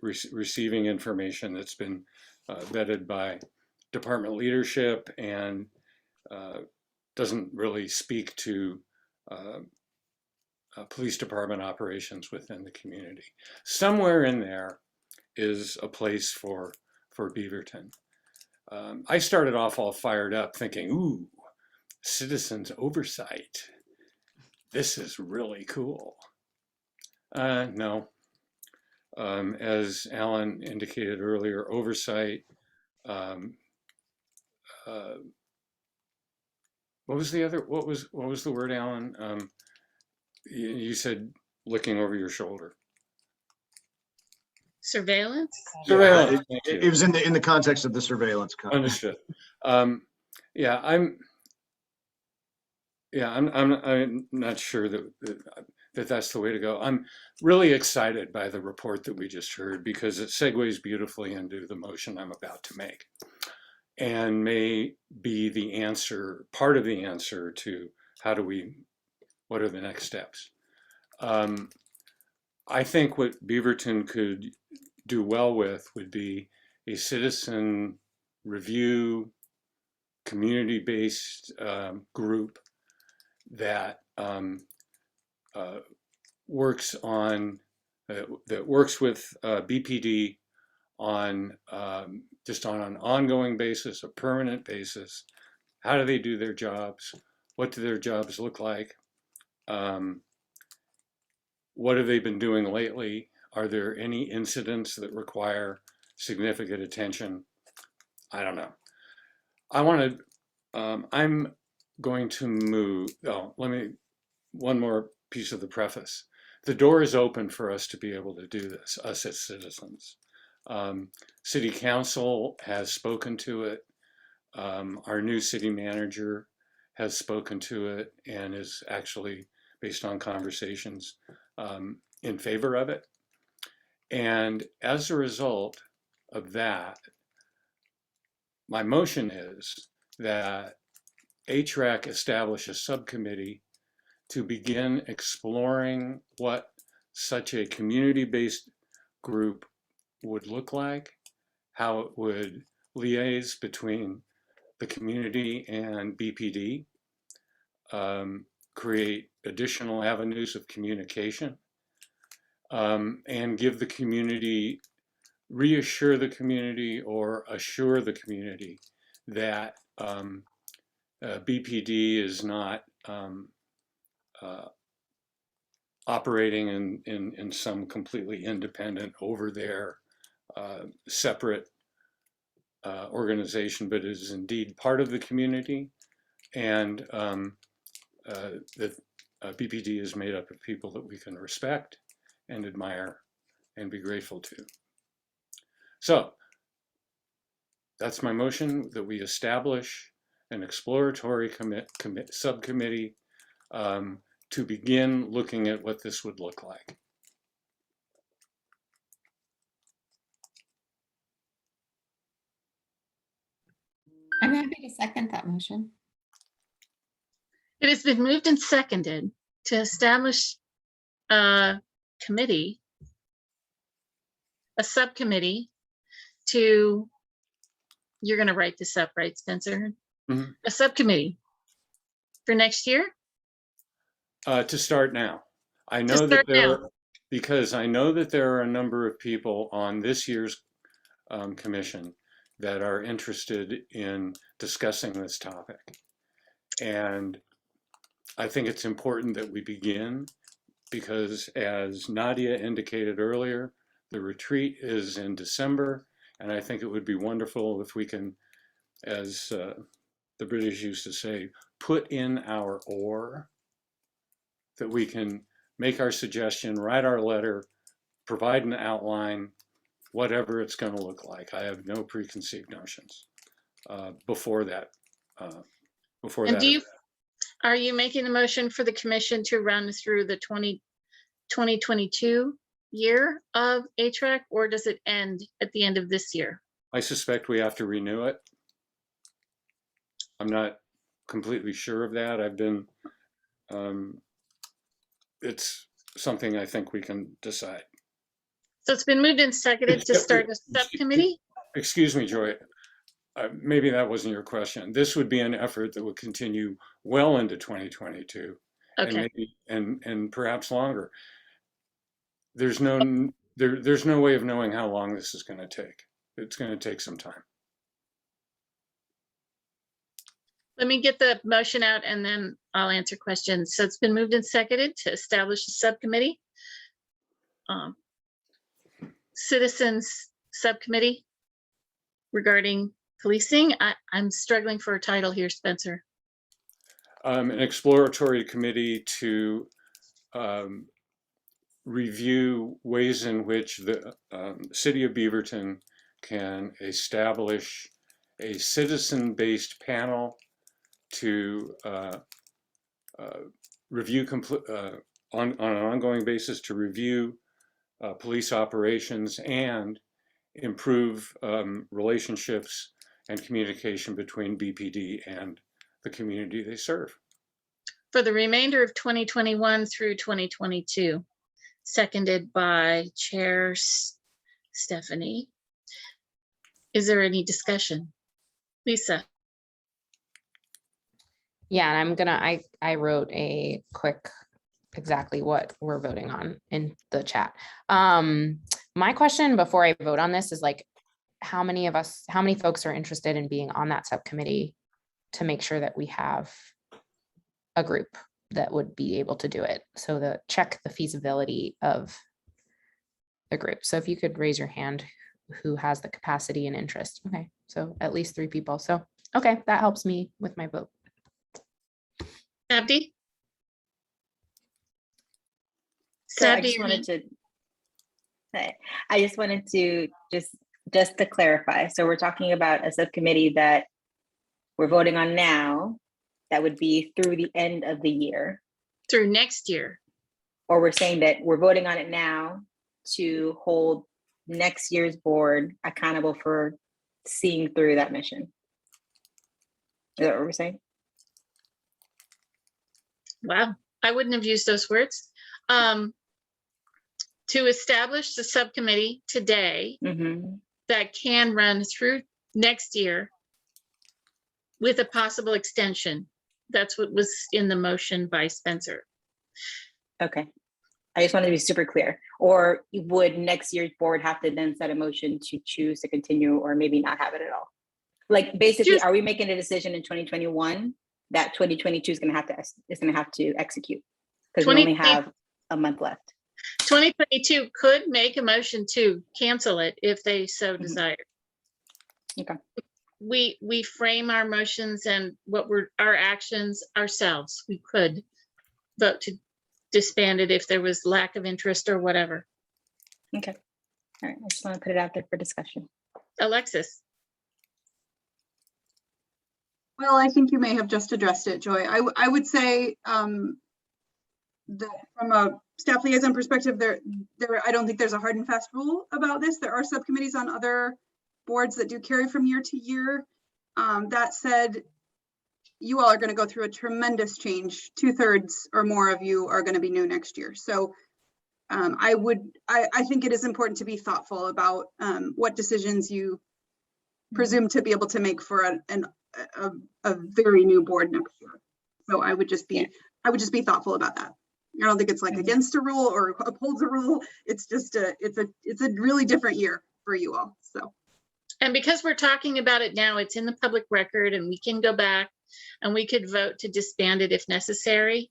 receiving information that's been vetted by department leadership and doesn't really speak to police department operations within the community. Somewhere in there is a place for Beaverton. I started off all fired up thinking, ooh, citizens oversight. This is really cool. No, as Alan indicated earlier, oversight. What was the other? What was the word, Alan? You said looking over your shoulder.
Surveillance.
Surveillance.
Yeah, it was in the context of the surveillance.
Understood. Yeah, I'm not sure that that's the way to go. I'm really excited by the report that we just heard because it segues beautifully into the motion I'm about to make, and may be the answer, part of the answer to what are the next steps. I think what Beaverton could do well with would be a citizen review, community-based group that works with BPD on just on an ongoing basis, a permanent basis. How do they do their jobs? What do their jobs look like? What have they been doing lately? Are there any incidents that require significant attention? I don't know. I'm going to move, one more piece of the preface. The door is open for us to be able to do this, us as citizens. City Council has spoken to it. Our new city manager has spoken to it and is actually, based on conversations, in favor of it. And as a result of that, my motion is that HRAC establish a subcommittee to begin exploring what such a community-based group would look like, how it would liaise between the community and BPD, create additional avenues of communication, and give the community, reassure the community or assure the community that BPD is not operating in some completely independent, over there, separate organization, but is indeed part of the community, and that BPD is made up of people that we can respect and admire and be grateful to. So that's my motion, that we establish an exploratory subcommittee to begin looking at what this would look like.
I'm happy to second that motion.
It has been moved and seconded to establish a committee, a subcommittee to, you're going to write this up, right, Spencer?
Mhm.
A subcommittee for next year?
To start now. I know
start
that there
now.
are, because I know that there are a number of people on this year's commission that are interested in discussing this topic. And I think it's important that we begin because, as Nadia indicated earlier, the retreat is in December, and I think it would be wonderful if we can, as the British used to say, put in our oar, that we can make our suggestion, write our letter, provide an outline, whatever it's going to look like. I have no preconceived notions before that.
And are you making a motion for the commission to run through the 2022 year of HRAC, or does it end at the end of this year?
I suspect we have to renew it. I'm not completely sure of that. I've been, it's something I think we can decide.
So it's been moved and seconded to start a subcommittee?
Excuse me, Joy. Maybe that wasn't your question. This would be an effort that would continue well into 2022,
okay,
and maybe and perhaps longer. There's no way of knowing how long this is going to take. It's going to take some time.
Let me get the motion out and then I'll answer questions. So it's been moved and seconded to establish a subcommittee. Citizens subcommittee regarding policing. I'm struggling for a title here, Spencer.
An exploratory committee to review ways in which the city of Beaverton can establish a citizen-based panel to review on an ongoing basis to review police operations and improve relationships and communication between BPD and the community they serve.
For the remainder of 2021 through 2022, seconded by Chair Stephanie. Is there any discussion? Lisa?
Yeah, and I wrote a quick exactly what we're voting on in the chat. My question before I vote on this is like, how many folks are interested in being on that subcommittee to make sure that we have a group that would be able to do it? So check the feasibility of the group. So if you could raise your hand, who has the capacity and interest. Okay, so at least 3 people. So, okay, that helps me with my vote.
Abdi?
So I just wanted to just to clarify. So we're talking about a subcommittee that we're voting on now that would be through the end of the year.
Through next year.
Or we're saying that we're voting on it now to hold next year's board accountable for seeing through that mission. Is that what we're saying?
Wow, I wouldn't have used those words. To establish the subcommittee today that can run through next year with a possible extension. That's what was in the motion by Spencer.
Okay. I just wanted to be super clear. Or would next year's board have to then set a motion to choose to continue or maybe not have it at all? Like basically, are we making a decision in 2021 that 2022 is going to have to execute? Because we only have a month left.
2022 could make a motion to cancel it if they so desired.
Okay.
We frame our motions and our actions ourselves. We could vote to disband it if there was lack of interest or whatever.
Okay. All right. I just want to put it out there for discussion.
Alexis.
Well, I think you may have just addressed it, Joy. I would say that from a staff liaison perspective, I don't think there's a hard and fast rule about this. There are subcommittees on other boards that do carry from year to year. That said, you all are going to go through a tremendous change. 2/3 or more of you are going to be new next year. So I think it is important to be thoughtful about what decisions you presume to be able to make for a very new board next year. So I would just be thoughtful about that. I don't think it's like against a rule or upholds a rule. It's just it's a really different year for you all. So.
And because we're talking about it now, it's in the public record and we can go back and we could vote to disband it if necessary,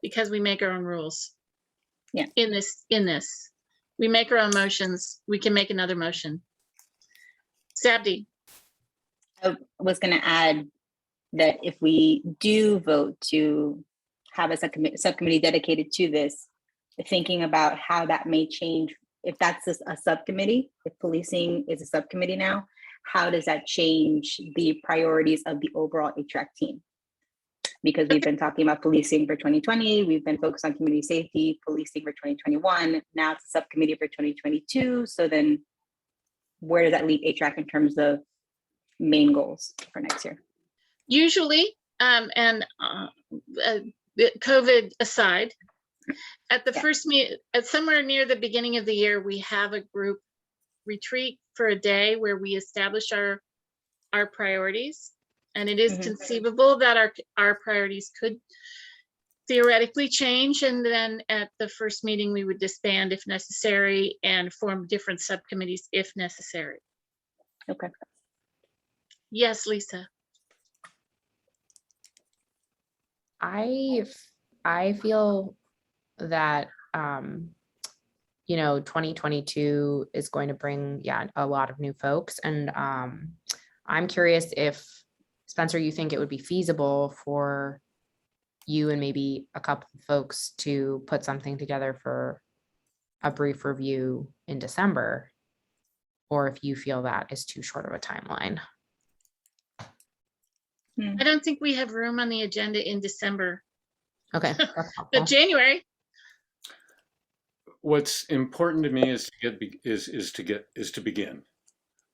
because we make our own rules.
Yeah.
In this, we make our own motions. We can make another motion. Sabdi.
I was going to add that if we do vote to have a subcommittee dedicated to this, thinking about how that may change, if that's a subcommittee, if policing is a subcommittee now, how does that change the priorities of the overall HRAC team? Because we've been talking about policing for 2020, we've been focused on community safety, policing for 2021, now it's a subcommittee for 2022. So then where does that leave HRAC in terms of main goals for next year?
Usually, COVID aside, at the first meet, at somewhere near the beginning of the year, we have a group retreat for a day where we establish our priorities. And it is conceivable that our priorities could theoretically change. And then at the first meeting, we would disband if necessary and form different subcommittees if necessary.
Okay.
Yes, Lisa.
I feel that, 2022 is going to bring, a lot of new folks. And I'm curious if, Spencer, you think it would be feasible for you and maybe a couple of folks to put something together for a brief review in December, or if you feel that is too short of a timeline.
I don't think we have room on the agenda in December.
Okay.
But January.
What's important to me is to begin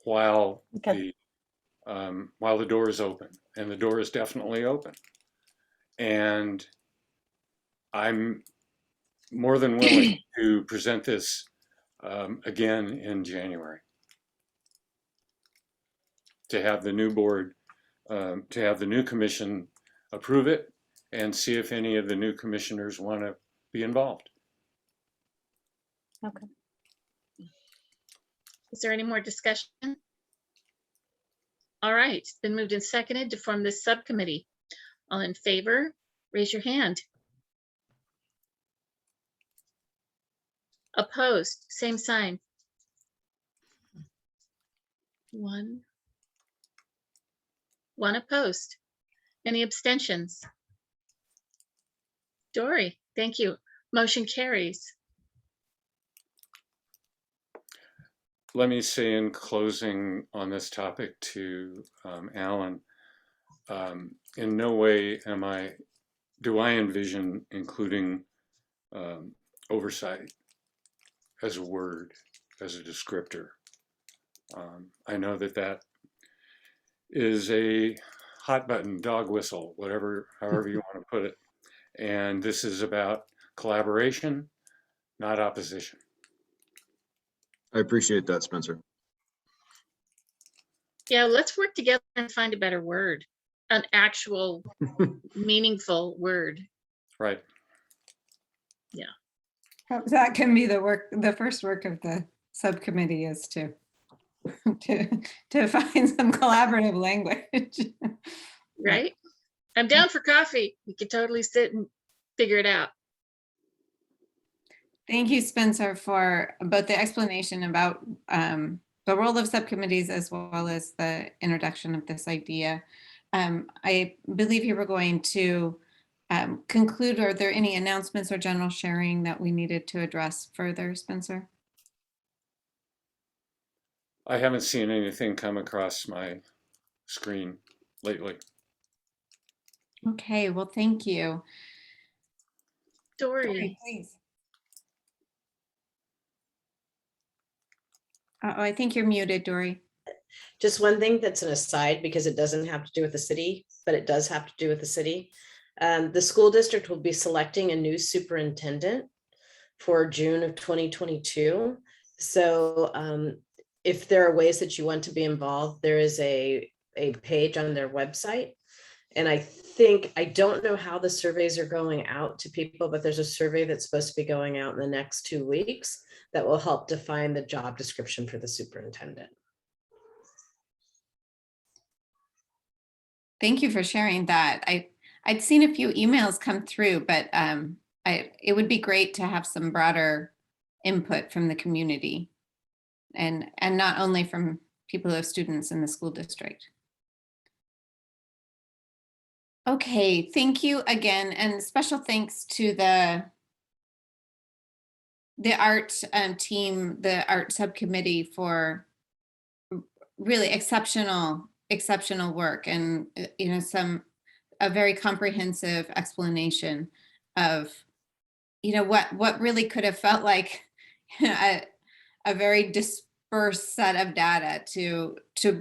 while the door is open, and the door is definitely open. And I'm more than willing to present this again in January, to have the new board, to have the new commission approve it and see if any of the new commissioners want to be involved.
Okay.
Is there any more discussion? All right, it's been moved and seconded to form this subcommittee. All in favor, raise your hand. Opposed, same sign. One opposed. Any abstentions? Dori, thank you. Motion carries.
Let me say in closing on this topic to Alan, in no way do I envision including oversight as a word, as a descriptor. I know that is a hot button dog whistle, however you want to put it. And this is about collaboration, not opposition.
I appreciate that, Spencer.
Yeah, let's work together and find a better word, an actual meaningful word.
Right.
Yeah.
That can be the first work of the subcommittee is to find some collaborative language.
Right? I'm down for coffee. We could totally sit and figure it out.
Thank you, Spencer, for both the explanation about the role of subcommittees as well as the introduction of this idea. I believe you were going to conclude. Are there any announcements or general sharing that we needed to address further, Spencer?
I haven't seen anything come across my screen lately.
Okay, well, thank you.
Dori,
please. I think you're muted, Dori.
Just one thing that's an aside, because it doesn't have to do with the city, but it does have to do with the city. The school district will be selecting a new superintendent for June of 2022. So if there are ways that you want to be involved, there is a page on their website. And I don't know how the surveys are going out to people, but there's a survey that's supposed to be going out in the next 2 weeks that will help define the job description for the superintendent.
Thank you for sharing that. I'd seen a few emails come through, but it would be great to have some broader input from the community and not only from people who have students in the school district. Okay, thank you again, and special thanks to the art team, the art subcommittee for really exceptional work, and a very comprehensive explanation of what really could have felt like a very dispersed set of data to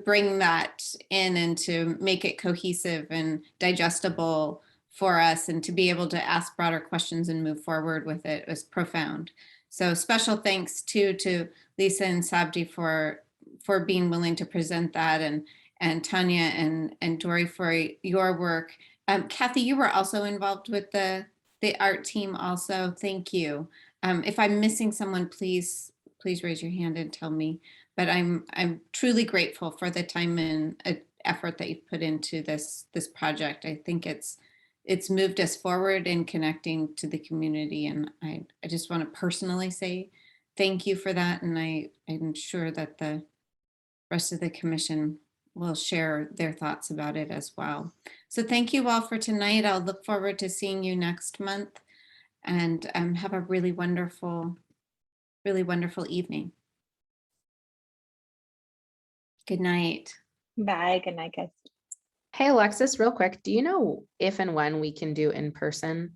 bring that in and to make it cohesive and digestible for us, and to be able to ask broader questions and move forward with it was profound. So special thanks to Lisa and Sabdi for being willing to present that, and Tanya and Dori for your work. Kathy, you were also involved with the art team also. Thank you. If I'm missing someone, please raise your hand and tell me. But I'm truly grateful for the time and effort that you've put into this project. I think it's moved us forward in connecting to the community, and I just want to personally say thank you for that. And I'm sure that the rest of the commission will share their thoughts about it as well. So thank you all for tonight. I'll look forward to seeing you next month, and have a really wonderful evening. Good night.
Bye. Good night, guys.
Hey, Alexis, real quick, do you know if and when we can do in person